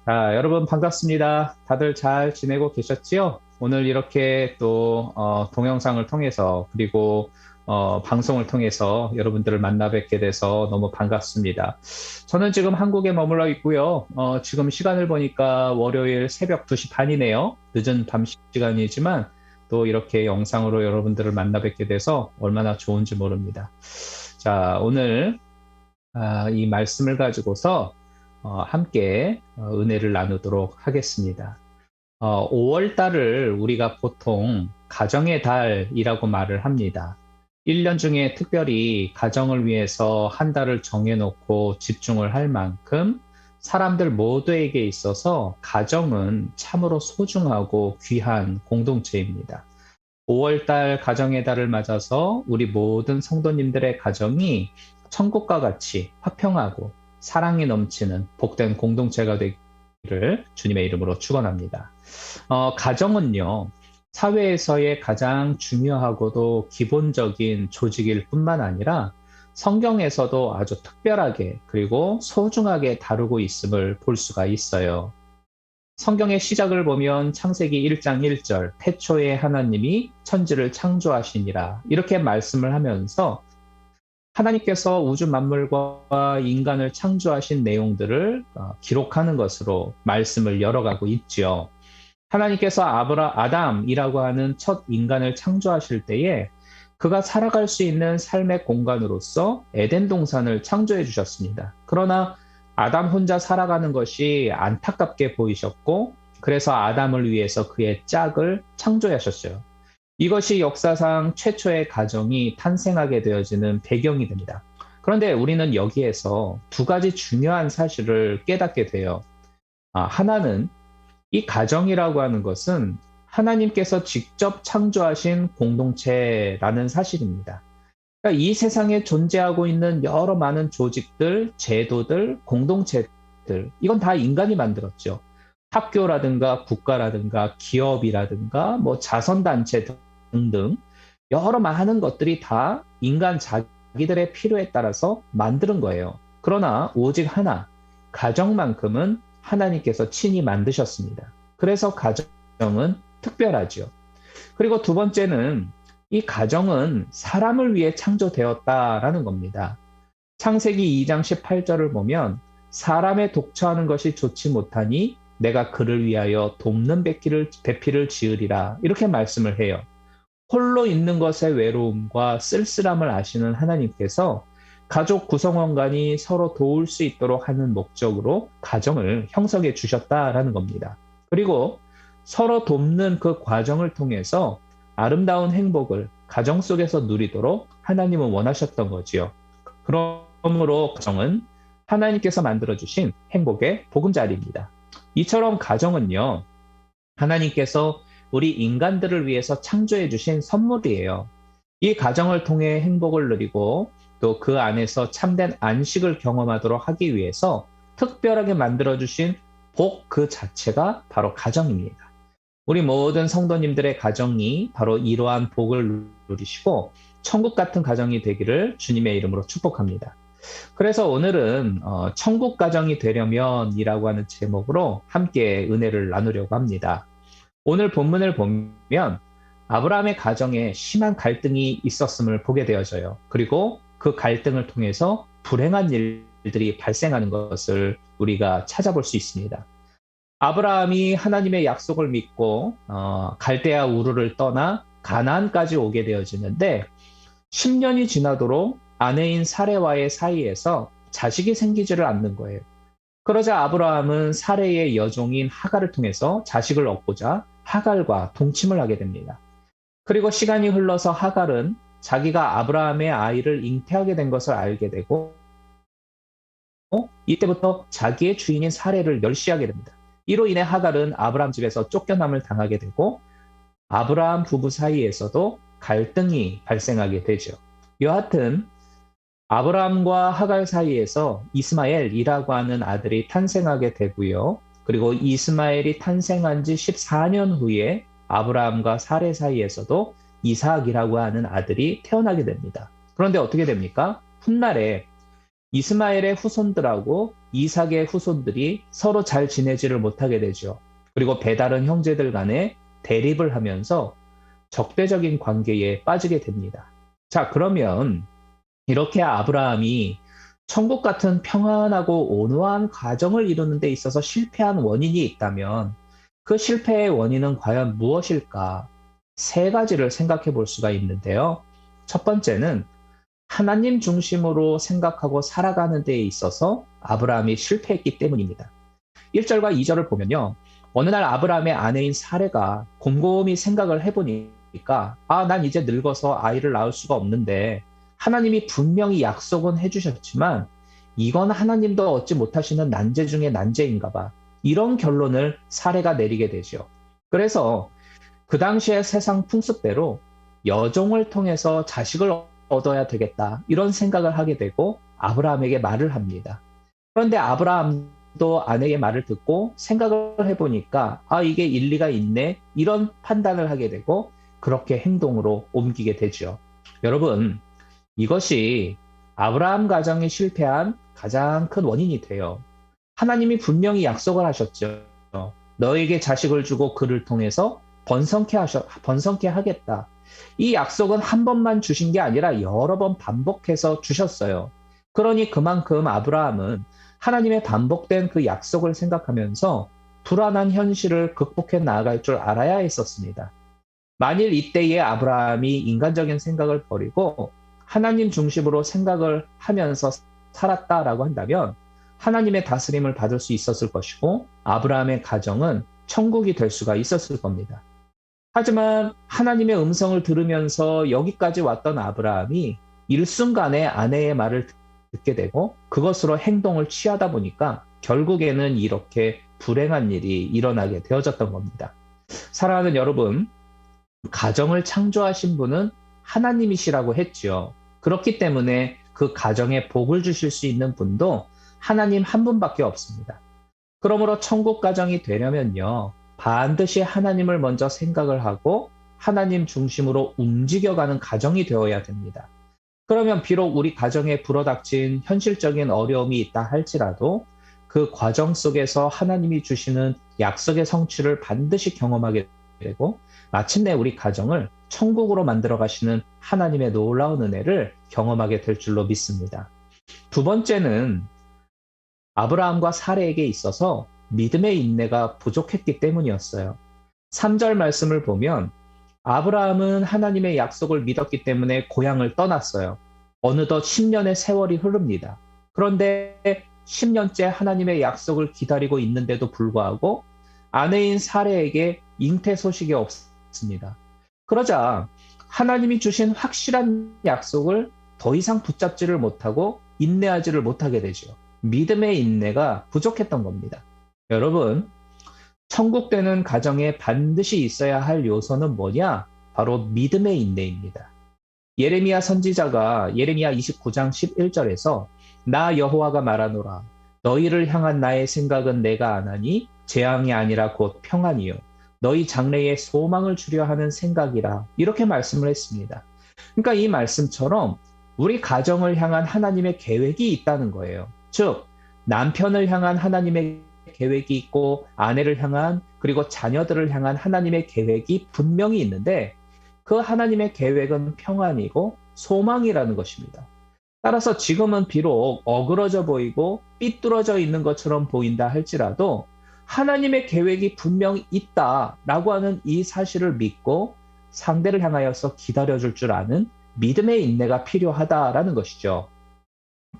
자, 여러분 반갑습니다. 다들 잘 지내고 계셨지요? 오늘 이렇게 또 동영상을 통해서 그리고 방송을 통해서 여러분들을 만나 뵙게 돼서 너무 반갑습니다. 저는 지금 한국에 머물러 있고요. 지금 시간을 보니까 월요일 새벽 2시 반이네요. 늦은 밤 시간이지만 또 이렇게 영상으로 여러분들을 만나 뵙게 돼서 얼마나 좋은지 모릅니다. 자, 오늘 이 말씀을 가지고서 함께 은혜를 나누도록 하겠습니다. 5월 달을 우리가 보통 가정의 달이라고 말을 합니다. 1년 중에 특별히 가정을 위해서 한 달을 정해놓고 집중을 할 만큼 사람들 모두에게 있어서 가정은 참으로 소중하고 귀한 공동체입니다. 5월달 가정의 달을 맞아서 우리 모든 성도님들의 가정이 천국과 같이 화평하고 사랑이 넘치는 복된 공동체가 되기를 주님의 이름으로 축원합니다. 가정은요, 사회에서의 가장 중요하고도 기본적인 조직일 뿐만 아니라 성경에서도 아주 특별하게 그리고 소중하게 다루고 있음을 볼 수가 있어요. 성경의 시작을 보면 창세기 1장 1절 태초에 하나님이 천지를 창조하시니라 이렇게 말씀을 하면서 하나님께서 우주 만물과 인간을 창조하신 내용들을 기록하는 것으로 말씀을 열어가고 있죠. 하나님께서 아담이라고 하는 첫 인간을 창조하실 때에 그가 살아갈 수 있는 삶의 공간으로서 에덴 동산을 창조해 주셨습니다. 그러나 아담 혼자 살아가는 것이 안타깝게 보이셨고 그래서 아담을 위해서 그의 짝을 창조하셨어요. 이것이 역사상 최초의 가정이 탄생하게 되어지는 배경이 됩니다. 그런데 우리는 여기에서 두 가지 중요한 사실을 깨닫게 돼요. 하나는 이 가정이라고 하는 것은 하나님께서 직접 창조하신 공동체라는 사실입니다. 그러니까 이 세상에 존재하고 있는 여러 많은 조직들, 제도들, 공동체들 이건 다 인간이 만들었죠. 학교라든가 국가라든가 기업이라든가 뭐 자선단체 등등 여러 많은 것들이 다 인간 자기들의 필요에 따라서 만드는 거예요. 그러나 오직 하나, 가정만큼은 하나님께서 친히 만드셨습니다. 그래서 가정은 특별하죠. 그리고 두 번째는 이 가정은 사람을 위해 창조되었다라는 겁니다. 창세기 2장 18절을 보면 사람의 독처하는 것이 좋지 못하니 내가 그를 위하여 돕는 배필을 지으리라 이렇게 말씀을 해요. 홀로 있는 것의 외로움과 쓸쓸함을 아시는 하나님께서 가족 구성원 간이 서로 도울 수 있도록 하는 목적으로 가정을 형성해 주셨다라는 겁니다. 그리고 서로 돕는 그 과정을 통해서 아름다운 행복을 가정 속에서 누리도록 하나님은 원하셨던 거지요. 그러므로 가정은 하나님께서 만들어주신 행복의 보금자리입니다. 이처럼 가정은요, 하나님께서 우리 인간들을 위해서 창조해 주신 선물이에요. 이 가정을 통해 행복을 누리고 또 그 안에서 참된 안식을 경험하도록 하기 위해서 특별하게 만들어주신 복 그 자체가 바로 가정입니다. 우리 모든 성도님들의 가정이 바로 이러한 복을 누리시고 천국 같은 가정이 되기를 주님의 이름으로 축복합니다. 그래서 오늘은 천국 가정이 되려면이라고 하는 제목으로 함께 은혜를 나누려고 합니다. 오늘 본문을 보면 아브라함의 가정에 심한 갈등이 있었음을 보게 되어져요. 그리고 그 갈등을 통해서 불행한 일들이 발생하는 것을 우리가 찾아볼 수 있습니다. 아브라함이 하나님의 약속을 믿고 갈대아 우르를 떠나 가나안까지 오게 되어지는데 10년이 지나도록 아내인 사레와의 사이에서 자식이 생기지를 않는 거예요. 그러자 아브라함은 사레의 여종인 하갈을 통해서 자식을 얻고자 하갈과 동침을 하게 됩니다. 그리고 시간이 흘러서 하갈은 자기가 아브라함의 아이를 잉태하게 된 것을 알게 되고 이때부터 자기의 주인인 사레를 멸시하게 됩니다. 이로 인해 하갈은 아브라함 집에서 쫓겨남을 당하게 되고 아브라함 부부 사이에서도 갈등이 발생하게 되죠. 여하튼 아브라함과 하갈 사이에서 이스마엘이라고 하는 아들이 탄생하게 되고요. 그리고 이스마엘이 탄생한 지 14년 후에 아브라함과 사레 사이에서도 이삭이라고 하는 아들이 태어나게 됩니다. 그런데 어떻게 됩니까? 훗날에 이스마엘의 후손들하고 이삭의 후손들이 서로 잘 지내지를 못하게 되죠. 그리고 배다른 형제들 간에 대립을 하면서 적대적인 관계에 빠지게 됩니다. 자, 그러면 이렇게 아브라함이 천국 같은 평안하고 온화한 가정을 이루는 데 있어서 실패한 원인이 있다면 그 실패의 원인은 과연 무엇일까? 세 가지를 생각해 볼 수가 있는데요. 첫 번째는 하나님 중심으로 생각하고 살아가는 데에 있어서 아브라함이 실패했기 때문입니다. 1절과 2절을 보면요. 어느 날 아브라함의 아내인 사레가 곰곰이 생각을 해보니까 난 이제 늙어서 아이를 낳을 수가 없는데 하나님이 분명히 약속은 해주셨지만 이건 하나님도 얻지 못하시는 난제 중에 난제인가 봐. 이런 결론을 사레가 내리게 되죠. 그래서 그 당시의 세상 풍습대로 여종을 통해서 자식을 얻어야 되겠다. 이런 생각을 하게 되고 아브라함에게 말을 합니다. 그런데 아브라함도 아내의 말을 듣고 생각을 해보니까 이게 일리가 있네. 이런 판단을 하게 되고 그렇게 행동으로 옮기게 되죠. 여러분, 이것이 아브라함 가정이 실패한 가장 큰 원인이 돼요. 하나님이 분명히 약속을 하셨죠. 너에게 자식을 주고 그를 통해서 번성케 하겠다. 이 약속은 한 번만 주신 게 아니라 여러 번 반복해서 주셨어요. 그러니 그만큼 아브라함은 하나님의 반복된 그 약속을 생각하면서 불안한 현실을 극복해 나아갈 줄 알아야 했었습니다. 만일 이때에 아브라함이 인간적인 생각을 버리고 하나님 중심으로 생각을 하면서 살았다라고 한다면 하나님의 다스림을 받을 수 있었을 것이고 아브라함의 가정은 천국이 될 수가 있었을 겁니다. 하지만 하나님의 음성을 들으면서 여기까지 왔던 아브라함이 일순간에 아내의 말을 듣게 되고 그것으로 행동을 취하다 보니까 결국에는 이렇게 불행한 일이 일어나게 되어졌던 겁니다. 사랑하는 여러분, 가정을 창조하신 분은 하나님이시라고 했죠. 그렇기 때문에 그 가정에 복을 주실 수 있는 분도 하나님 한 분밖에 없습니다. 그러므로 천국 가정이 되려면요, 반드시 하나님을 먼저 생각을 하고 하나님 중심으로 움직여가는 가정이 되어야 됩니다. 그러면 비록 우리 가정에 불어닥친 현실적인 어려움이 있다 할지라도 그 과정 속에서 하나님이 주시는 약속의 성취를 반드시 경험하게 되고 마침내 우리 가정을 천국으로 만들어 가시는 하나님의 놀라운 은혜를 경험하게 될 줄로 믿습니다. 두 번째는 아브라함과 사레에게 있어서 믿음의 인내가 부족했기 때문이었어요. 3절 말씀을 보면 아브라함은 하나님의 약속을 믿었기 때문에 고향을 떠났어요. 어느덧 10년의 세월이 흐릅니다. 그런데 10년째 하나님의 약속을 기다리고 있는데도 불구하고 아내인 사레에게 잉태 소식이 없습니다. 그러자 하나님이 주신 확실한 약속을 더 이상 붙잡지를 못하고 인내하지를 못하게 되죠. 믿음의 인내가 부족했던 겁니다. 여러분, 천국 되는 가정에 반드시 있어야 할 요소는 뭐냐? 바로 믿음의 인내입니다. 예레미야 선지자가 예레미야 29장 11절에서 나 여호와가 말하노라 너희를 향한 나의 생각은 내가 아나니 재앙이 아니라 곧 평안이요 너희 장래에 소망을 주려 하는 생각이라 이렇게 말씀을 했습니다. 그러니까 이 말씀처럼 우리 가정을 향한 하나님의 계획이 있다는 거예요. 즉 남편을 향한 하나님의 계획이 있고 아내를 향한 그리고 자녀들을 향한 하나님의 계획이 분명히 있는데 그 하나님의 계획은 평안이고 소망이라는 것입니다. 따라서 지금은 비록 어그러져 보이고 삐뚤어져 있는 것처럼 보인다 할지라도 하나님의 계획이 분명히 있다라고 하는 이 사실을 믿고 상대를 향하여서 기다려줄 줄 아는 믿음의 인내가 필요하다라는 것이죠.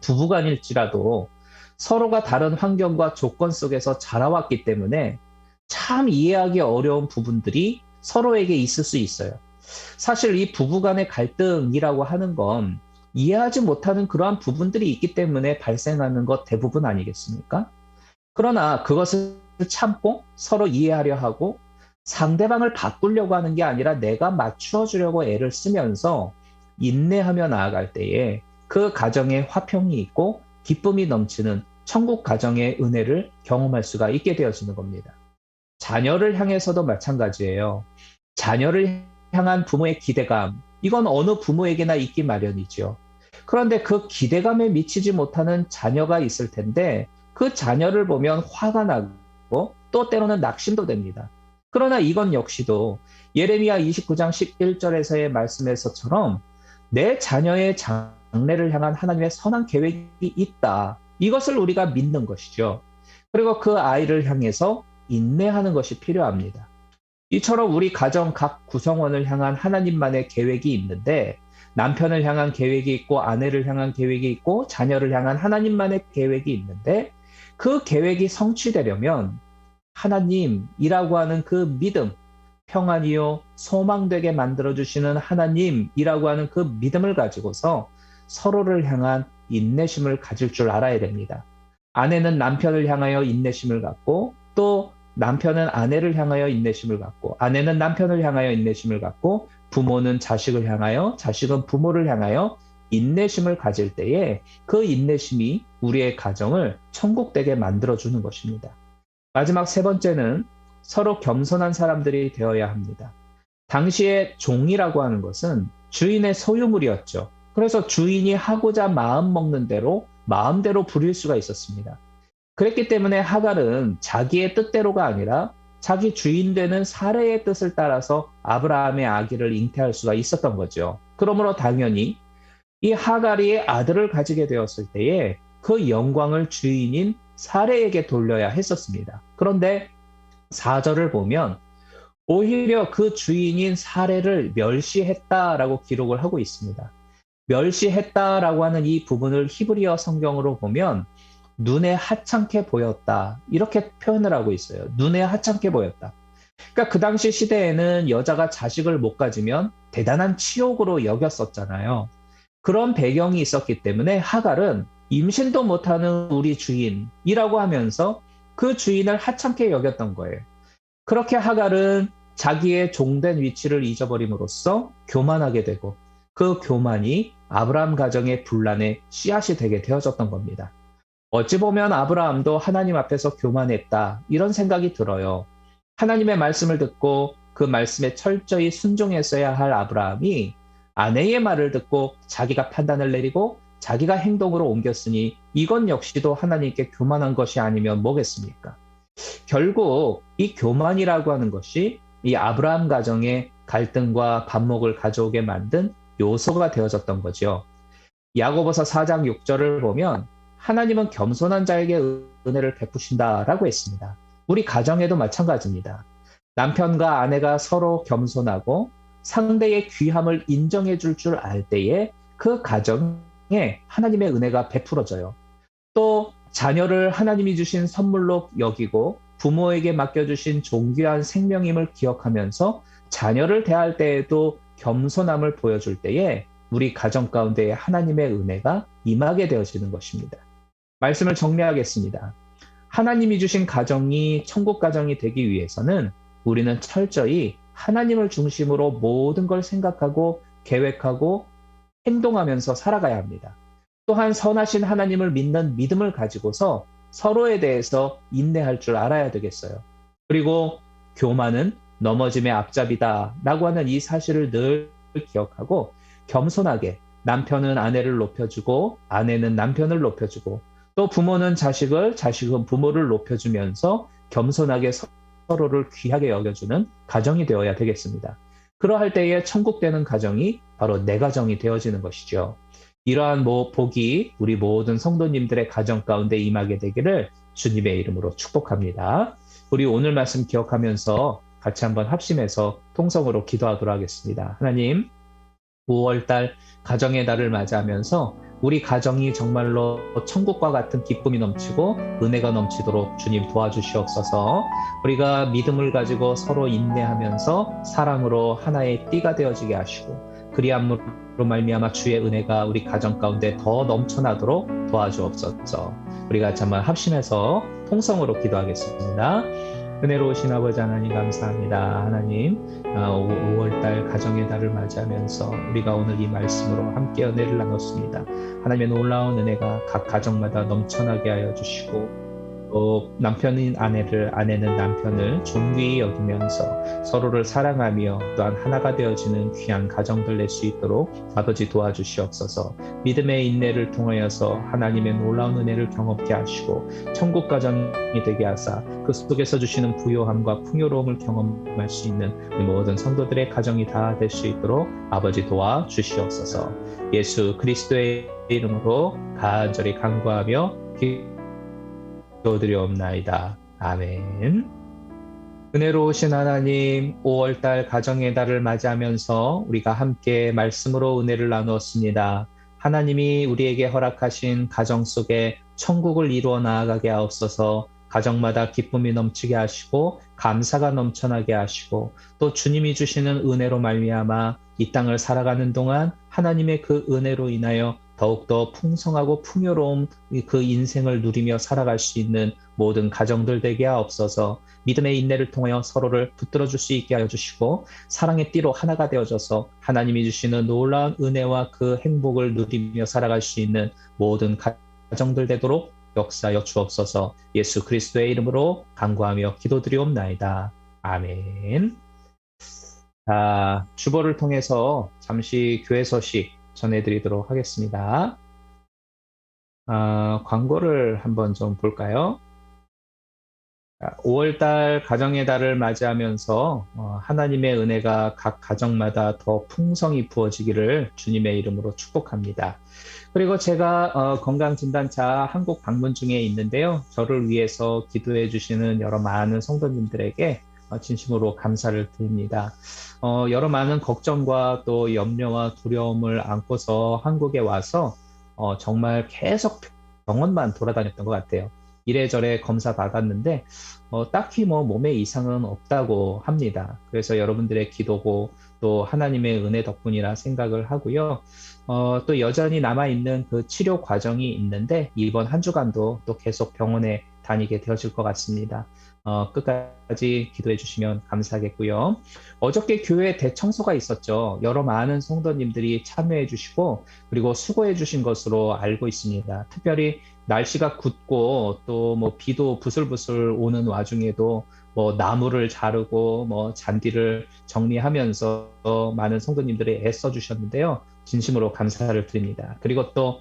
부부간일지라도 서로가 다른 환경과 조건 속에서 자라왔기 때문에 참 이해하기 어려운 부분들이 서로에게 있을 수 있어요. 사실 이 부부간의 갈등이라고 하는 건 이해하지 못하는 그러한 부분들이 있기 때문에 발생하는 것 대부분 아니겠습니까? 그러나 그것을 참고 서로 이해하려 하고 상대방을 바꾸려고 하는 게 아니라 내가 맞추어 주려고 애를 쓰면서 인내하며 나아갈 때에 그 가정에 화평이 있고 기쁨이 넘치는 천국 가정의 은혜를 경험할 수가 있게 되어지는 겁니다. 자녀를 향해서도 마찬가지예요. 자녀를 향한 부모의 기대감, 이건 어느 부모에게나 있기 마련이죠. 그런데 그 기대감에 미치지 못하는 자녀가 있을 텐데 그 자녀를 보면 화가 나고 또 때로는 낙심도 됩니다. 그러나 이건 역시도 예레미야 29장 11절에서의 말씀에서처럼 내 자녀의 장래를 향한 하나님의 선한 계획이 있다. 이것을 우리가 믿는 것이죠. 그리고 그 아이를 향해서 인내하는 것이 필요합니다. 이처럼 우리 가정 각 구성원을 향한 하나님만의 계획이 있는데 남편을 향한 계획이 있고 아내를 향한 계획이 있고 자녀를 향한 하나님만의 계획이 있는데 그 계획이 성취되려면 하나님이라고 하는 그 믿음, 평안이요 소망되게 만들어주시는 하나님이라고 하는 그 믿음을 가지고서 서로를 향한 인내심을 가질 줄 알아야 됩니다. 아내는 남편을 향하여 인내심을 갖고 또 남편은 아내를 향하여 인내심을 갖고 아내는 남편을 향하여 인내심을 갖고 부모는 자식을 향하여 자식은 부모를 향하여 인내심을 가질 때에 그 인내심이 우리의 가정을 천국되게 만들어주는 것입니다. 마지막 세 번째는 서로 겸손한 사람들이 되어야 합니다. 당시에 종이라고 하는 것은 주인의 소유물이었죠. 그래서 주인이 하고자 마음 먹는 대로 마음대로 부릴 수가 있었습니다. 그랬기 때문에 하갈은 자기의 뜻대로가 아니라 자기 주인 되는 사레의 뜻을 따라서 아브라함의 아기를 잉태할 수가 있었던 거죠. 그러므로 당연히 이 하갈이 아들을 가지게 되었을 때에 그 영광을 주인인 사레에게 돌려야 했었습니다. 그런데 4절을 보면 오히려 그 주인인 사레를 멸시했다라고 기록을 하고 있습니다. 멸시했다라고 하는 이 부분을 히브리어 성경으로 보면 눈에 하찮게 보였다 이렇게 표현을 하고 있어요. 눈에 하찮게 보였다. 그러니까 그 당시 시대에는 여자가 자식을 못 가지면 대단한 치욕으로 여겼었잖아요. 그런 배경이 있었기 때문에 하갈은 임신도 못하는 우리 주인이라고 하면서 그 주인을 하찮게 여겼던 거예요. 그렇게 하갈은 자기의 종된 위치를 잊어버림으로써 교만하게 되고 그 교만이 아브라함 가정의 분란의 씨앗이 되게 되어졌던 겁니다. 어찌 보면 아브라함도 하나님 앞에서 교만했다 이런 생각이 들어요. 하나님의 말씀을 듣고 그 말씀에 철저히 순종했어야 할 아브라함이 아내의 말을 듣고 자기가 판단을 내리고 자기가 행동으로 옮겼으니 이건 역시도 하나님께 교만한 것이 아니면 뭐겠습니까? 결국 이 교만이라고 하는 것이 이 아브라함 가정의 갈등과 반목을 가져오게 만든 요소가 되어졌던 거죠. 야고보서 4장 6절을 보면 하나님은 겸손한 자에게 은혜를 베푸신다라고 했습니다. 우리 가정에도 마찬가지입니다. 남편과 아내가 서로 겸손하고 상대의 귀함을 인정해 줄 줄 알 때에 그 가정에 하나님의 은혜가 베풀어져요. 또 자녀를 하나님이 주신 선물로 여기고 부모에게 맡겨주신 존귀한 생명임을 기억하면서 자녀를 대할 때에도 겸손함을 보여줄 때에 우리 가정 가운데 하나님의 은혜가 임하게 되어지는 것입니다. 말씀을 정리하겠습니다. 하나님이 주신 가정이 천국 가정이 되기 위해서는 우리는 철저히 하나님을 중심으로 모든 걸 생각하고 계획하고 행동하면서 살아가야 합니다. 또한 선하신 하나님을 믿는 믿음을 가지고서 서로에 대해서 인내할 줄 알아야 되겠어요. 그리고 교만은 넘어짐의 앞잡이다 라고 하는 이 사실을 늘 기억하고 겸손하게 남편은 아내를 높여주고 아내는 남편을 높여주고 또 부모는 자식을, 자식은 부모를 높여주면서 겸손하게 서로를 귀하게 여겨주는 가정이 되어야 되겠습니다. 그러할 때에 천국 되는 가정이 바로 내 가정이 되어지는 것이죠. 이러한 복이 우리 모든 성도님들의 가정 가운데 임하게 되기를 주님의 이름으로 축복합니다. 우리 오늘 말씀 기억하면서 같이 한번 합심해서 통성으로 기도하도록 하겠습니다. 하나님, 5월달 가정의 달을 맞이하면서 우리 가정이 정말로 천국과 같은 기쁨이 넘치고 은혜가 넘치도록 주님 도와주시옵소서. 우리가 믿음을 가지고 서로 인내하면서 사랑으로 하나의 띠가 되어지게 하시고 그리함으로 말미암아 주의 은혜가 우리 가정 가운데 더 넘쳐나도록 도와주옵소서. 우리가 같이 한번 합심해서 통성으로 기도하겠습니다. 은혜로우신 아버지 하나님 감사합니다. 하나님 5월달 가정의 달을 맞이하면서 우리가 오늘 이 말씀으로 함께 은혜를 나눴습니다. 하나님의 놀라운 은혜가 각 가정마다 넘쳐나게 하여 주시고 또 남편인 아내를 아내는 남편을 존귀히 여기면서 서로를 사랑하며 또한 하나가 되어지는 귀한 가정들 낼 수 있도록 아버지 도와주시옵소서. 믿음의 인내를 통하여서 하나님의 놀라운 은혜를 경험케 하시고 천국 가정이 되게 하사 그 속에서 주시는 부요함과 풍요로움을 경험할 수 있는 우리 모든 성도들의 가정이 다 될 수 있도록 아버지 도와주시옵소서. 예수 그리스도의 이름으로 간절히 간구하며 기도드리옵나이다. 아멘. 은혜로우신 하나님, 5월달 가정의 달을 맞이하면서 우리가 함께 말씀으로 은혜를 나누었습니다. 하나님이 우리에게 허락하신 가정 속에 천국을 이루어 나아가게 하옵소서. 가정마다 기쁨이 넘치게 하시고 감사가 넘쳐나게 하시고 또 주님이 주시는 은혜로 말미암아 이 땅을 살아가는 동안 하나님의 그 은혜로 인하여 더욱더 풍성하고 풍요로운 그 인생을 누리며 살아갈 수 있는 모든 가정들 되게 하옵소서. 믿음의 인내를 통하여 서로를 붙들어 줄 수 있게 하여 주시고 사랑의 띠로 하나가 되어져서 하나님이 주시는 놀라운 은혜와 그 행복을 누리며 살아갈 수 있는 모든 가정들 되도록 역사여 주옵소서. 예수 그리스도의 이름으로 간구하며 기도드리옵나이다. 아멘. 자, 주보를 통해서 잠시 교회 소식 전해드리도록 하겠습니다. 광고를 한번 좀 볼까요? 5월달 가정의 달을 맞이하면서 하나님의 은혜가 각 가정마다 더 풍성히 부어지기를 주님의 이름으로 축복합니다. 그리고 제가 건강진단차 한국 방문 중에 있는데요. 저를 위해서 기도해 주시는 여러 많은 성도님들에게 진심으로 감사를 드립니다. 여러 많은 걱정과 또 염려와 두려움을 안고서 한국에 와서 정말 계속 병원만 돌아다녔던 것 같아요. 이래저래 검사 받았는데 딱히 몸에 이상은 없다고 합니다. 그래서 여러분들의 기도고 또 하나님의 은혜 덕분이라 생각을 하고요. 또 여전히 남아있는 그 치료 과정이 있는데 이번 한 주간도 또 계속 병원에 다니게 되어질 것 같습니다. 끝까지 기도해 주시면 감사하겠고요. 어저께 교회 대청소가 있었죠. 여러 많은 성도님들이 참여해 주시고 그리고 수고해 주신 것으로 알고 있습니다. 특별히 날씨가 굳고 또 비도 부슬부슬 오는 와중에도 나무를 자르고 잔디를 정리하면서 많은 성도님들이 애써 주셨는데요. 진심으로 감사를 드립니다. 그리고 또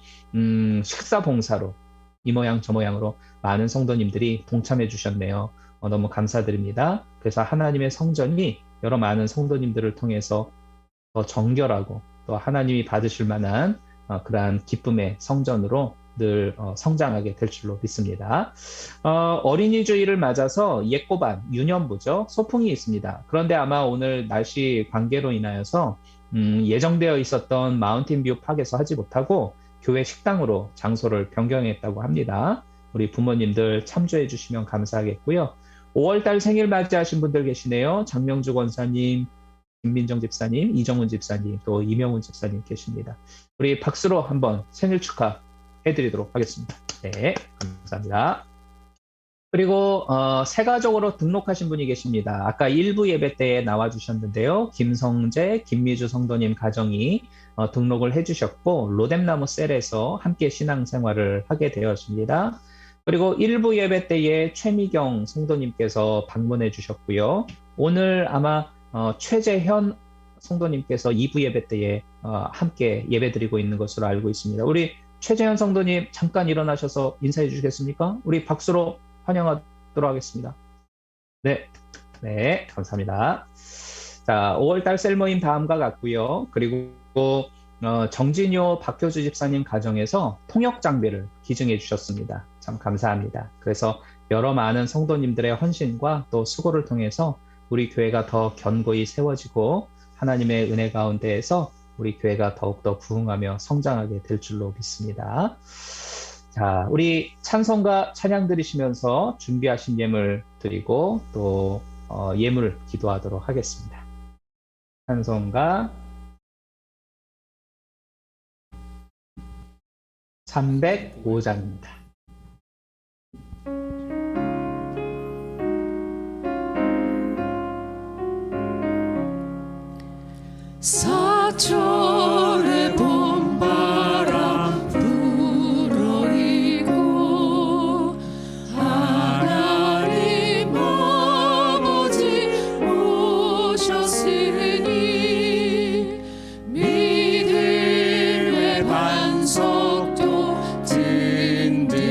식사 봉사로 이 모양 저 모양으로 많은 성도님들이 동참해 주셨네요. 너무 감사드립니다. 그래서 하나님의 성전이 여러 많은 성도님들을 통해서 더 정결하고 또 하나님이 받으실 만한 그러한 기쁨의 성전으로 늘 성장하게 될 줄로 믿습니다. 어린이 주일을 맞아서 옛고반, 유년부죠. 소풍이 있습니다. 그런데 아마 오늘 날씨 관계로 인하여서 예정되어 있었던 마운틴뷰 팍에서 하지 못하고 교회 식당으로 장소를 변경했다고 합니다. 우리 부모님들 참조해 주시면 감사하겠고요. 5월달 생일 맞이하신 분들 계시네요. 장명주 권사님, 김민정 집사님, 이정훈 집사님, 또 이명훈 집사님 계십니다. 우리 박수로 한번 생일 축하해드리도록 하겠습니다. 네, 감사합니다. 그리고 새 가족으로 등록하신 분이 계십니다. 아까 일부 예배 때에 나와주셨는데요. 김성재, 김미주 성도님 가정이 등록을 해주셨고 로뎀나무 셀에서 함께 신앙생활을 하게 되었습니다. 그리고 일부 예배 때에 최미경 성도님께서 방문해 주셨고요. 오늘 아마 최재현 성도님께서 2부 예배 때에 함께 예배드리고 있는 것으로 알고 있습니다. 우리 최재현 성도님 잠깐 일어나셔서 인사해 주시겠습니까? 우리 박수로 환영하도록 하겠습니다. 네, 감사합니다. 자, 5월달 셀모임 다음과 같고요. 그리고 정진효 박효주 집사님 가정에서 통역 장비를 기증해 주셨습니다. 참 감사합니다. 그래서 여러 많은 성도님들의 헌신과 또 수고를 통해서 우리 교회가 더 견고히 세워지고 하나님의 은혜 가운데에서 우리 교회가 더욱더 부흥하며 성장하게 될 줄로 믿습니다. 자, 우리 찬송가 찬양 드리시면서 준비하신 예물 드리고 또 예물 기도하도록 하겠습니다. 찬송가 305장입니다. 사철의 봄바람 불어이고 하나님 아버지 오셨으니 믿음의 반석도 든든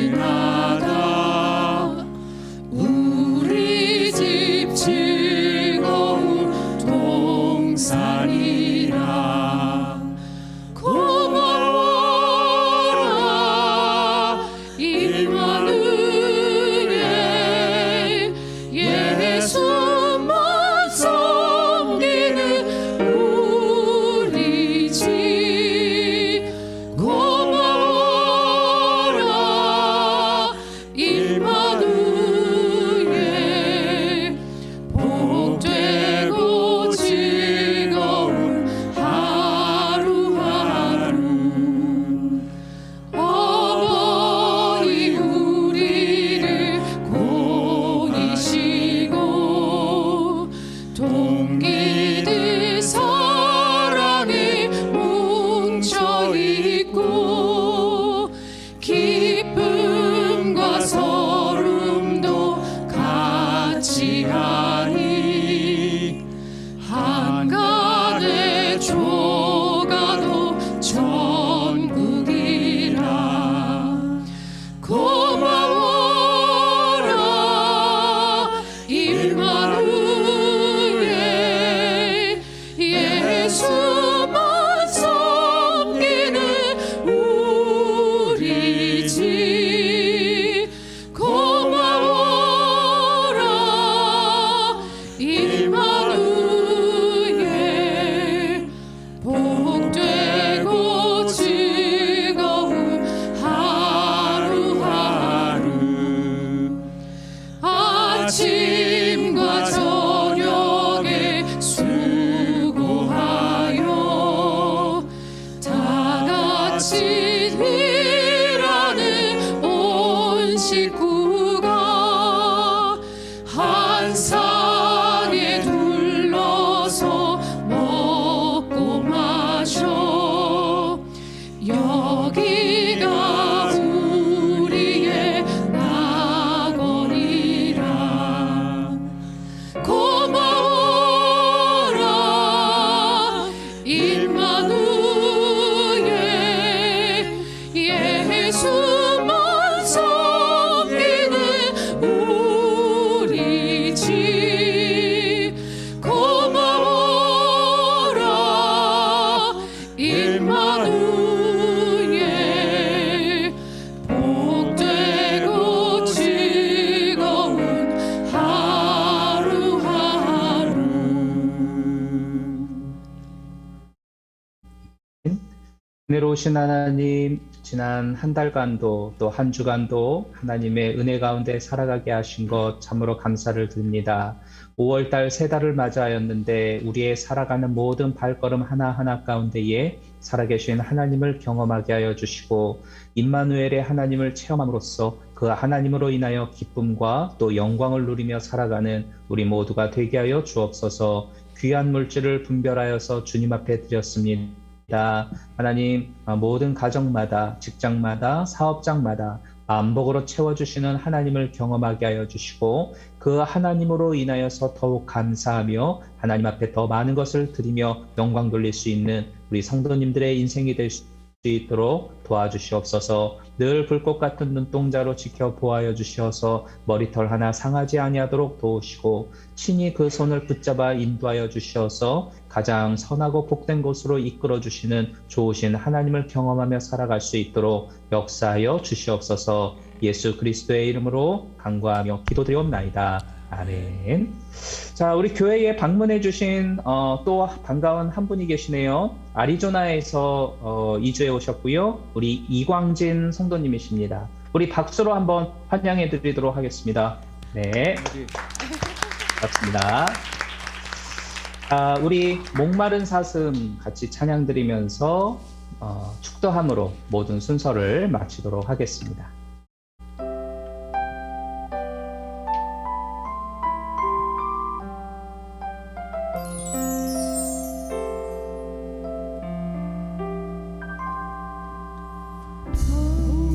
아침과 저녁에 수고하여 다 같이 일하는 온 식구가 한 상에 둘러서 먹고 마셔 여기가 우리의 낙원이라 고마워라 임마누엘 예수만 섬기는 우리 집 고마워라 임마누엘 복되고 즐거운 하루하루 은혜로우신 하나님, 지난 한 달간도 또 한 주간도 하나님의 은혜 가운데 살아가게 하신 것 참으로 감사를 드립니다. 5월달 새 달을 맞이하였는데 우리의 살아가는 모든 발걸음 하나하나 가운데에 살아계신 하나님을 경험하게 하여 주시고 임마누엘의 하나님을 체험함으로써 그 하나님으로 인하여 기쁨과 또 영광을 누리며 살아가는 우리 모두가 되게 하여 주옵소서. 귀한 물질을 분별하여서 주님 앞에 드렸습니다. 하나님, 모든 가정마다 직장마다 사업장마다 만복으로 채워주시는 하나님을 경험하게 하여 주시고 그 하나님으로 인하여서 더욱 감사하며 하나님 앞에 더 많은 것을 드리며 영광 돌릴 수 있는 우리 성도님들의 인생이 될 수 있도록 도와주시옵소서. 늘 불꽃 같은 눈동자로 지켜보아여 주시어서 머리털 하나 상하지 아니하도록 도우시고 친히 그 손을 붙잡아 인도하여 주시어서 가장 선하고 복된 곳으로 이끌어 주시는 좋으신 하나님을 경험하며 살아갈 수 있도록 역사하여 주시옵소서. 예수 그리스도의 이름으로 간구하며 기도드리옵나이다. 아멘. 자, 우리 교회에 방문해 주신 또 반가운 한 분이 계시네요. 아리조나에서 이주해 오셨고요. 우리 이광진 성도님이십니다. 우리 박수로 한번 환영해 드리도록 하겠습니다. 네, 반갑습니다. 우리 목마른 사슴 같이 찬양 드리면서 축도함으로 모든 순서를 마치도록 하겠습니다.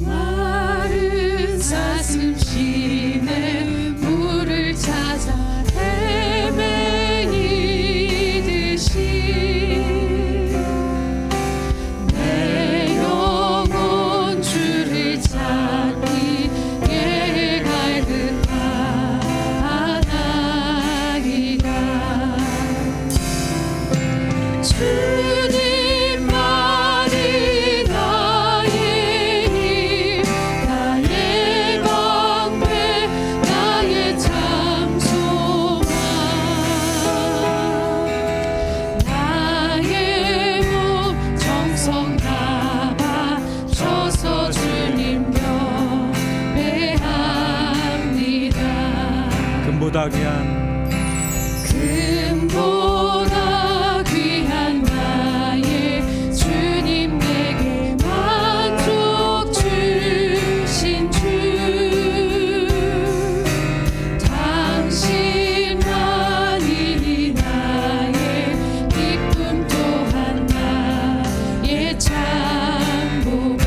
마른 사슴 시내 물을 찾아 헤매이듯이 내 영혼 주를 찾기에 갈급하나이다. 주님만이 나의 힘, 나의 방패, 나의 참 소망, 나의 몸 정성 다 바쳐서 주님 경배합니다. 금보다 귀한 금보다 귀한 나의 주님 내게 만족 주신 주 당신만이 나의 기쁨 또한 나의 참 보배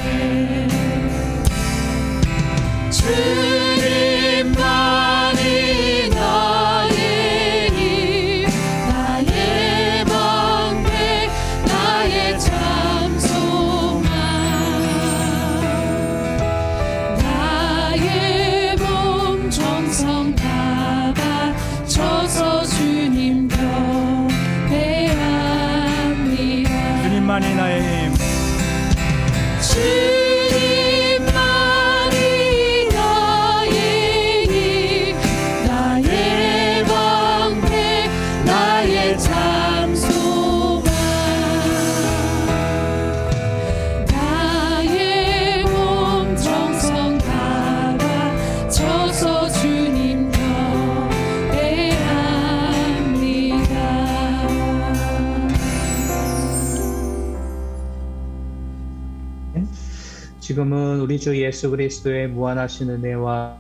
주님만이 나의 힘, 나의 방패, 나의 참 소망, 나의 몸 정성 다 바쳐서 주님 경배합니다. 주님만이 나의 힘. 주님만이 나의 힘, 나의 방패, 나의 참 소망, 나의 몸 정성 다 바쳐서 주님 경배합니다. 지금은 우리 주 예수 그리스도의 무한하신 은혜와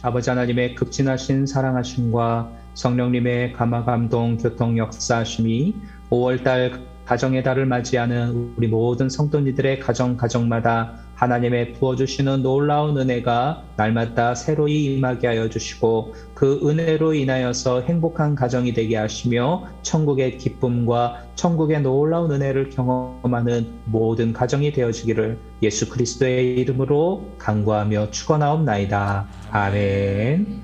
아버지 하나님의 극진하신 사랑하심과 성령님의 감화감동 교통 역사하심이 5월달 가정의 달을 맞이하는 우리 모든 성도님들의 가정마다 하나님의 부어주시는 놀라운 은혜가 날마다 새로이 임하게 하여 주시고 그 은혜로 인하여서 행복한 가정이 되게 하시며 천국의 기쁨과 천국의 놀라운 은혜를 경험하는 모든 가정이 되어지기를 예수 그리스도의 이름으로 간구하며 축원하옵나이다. 아멘.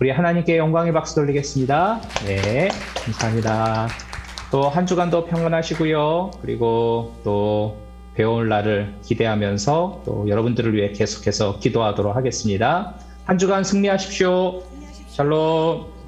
우리 하나님께 영광의 박수 돌리겠습니다. 네, 감사합니다. 또 한 주간도 평안하시고요. 그리고 또 배울 날을 기대하면서 또 여러분들을 위해 계속해서 기도하도록 하겠습니다. 한 주간 승리하십시오. 샬롬.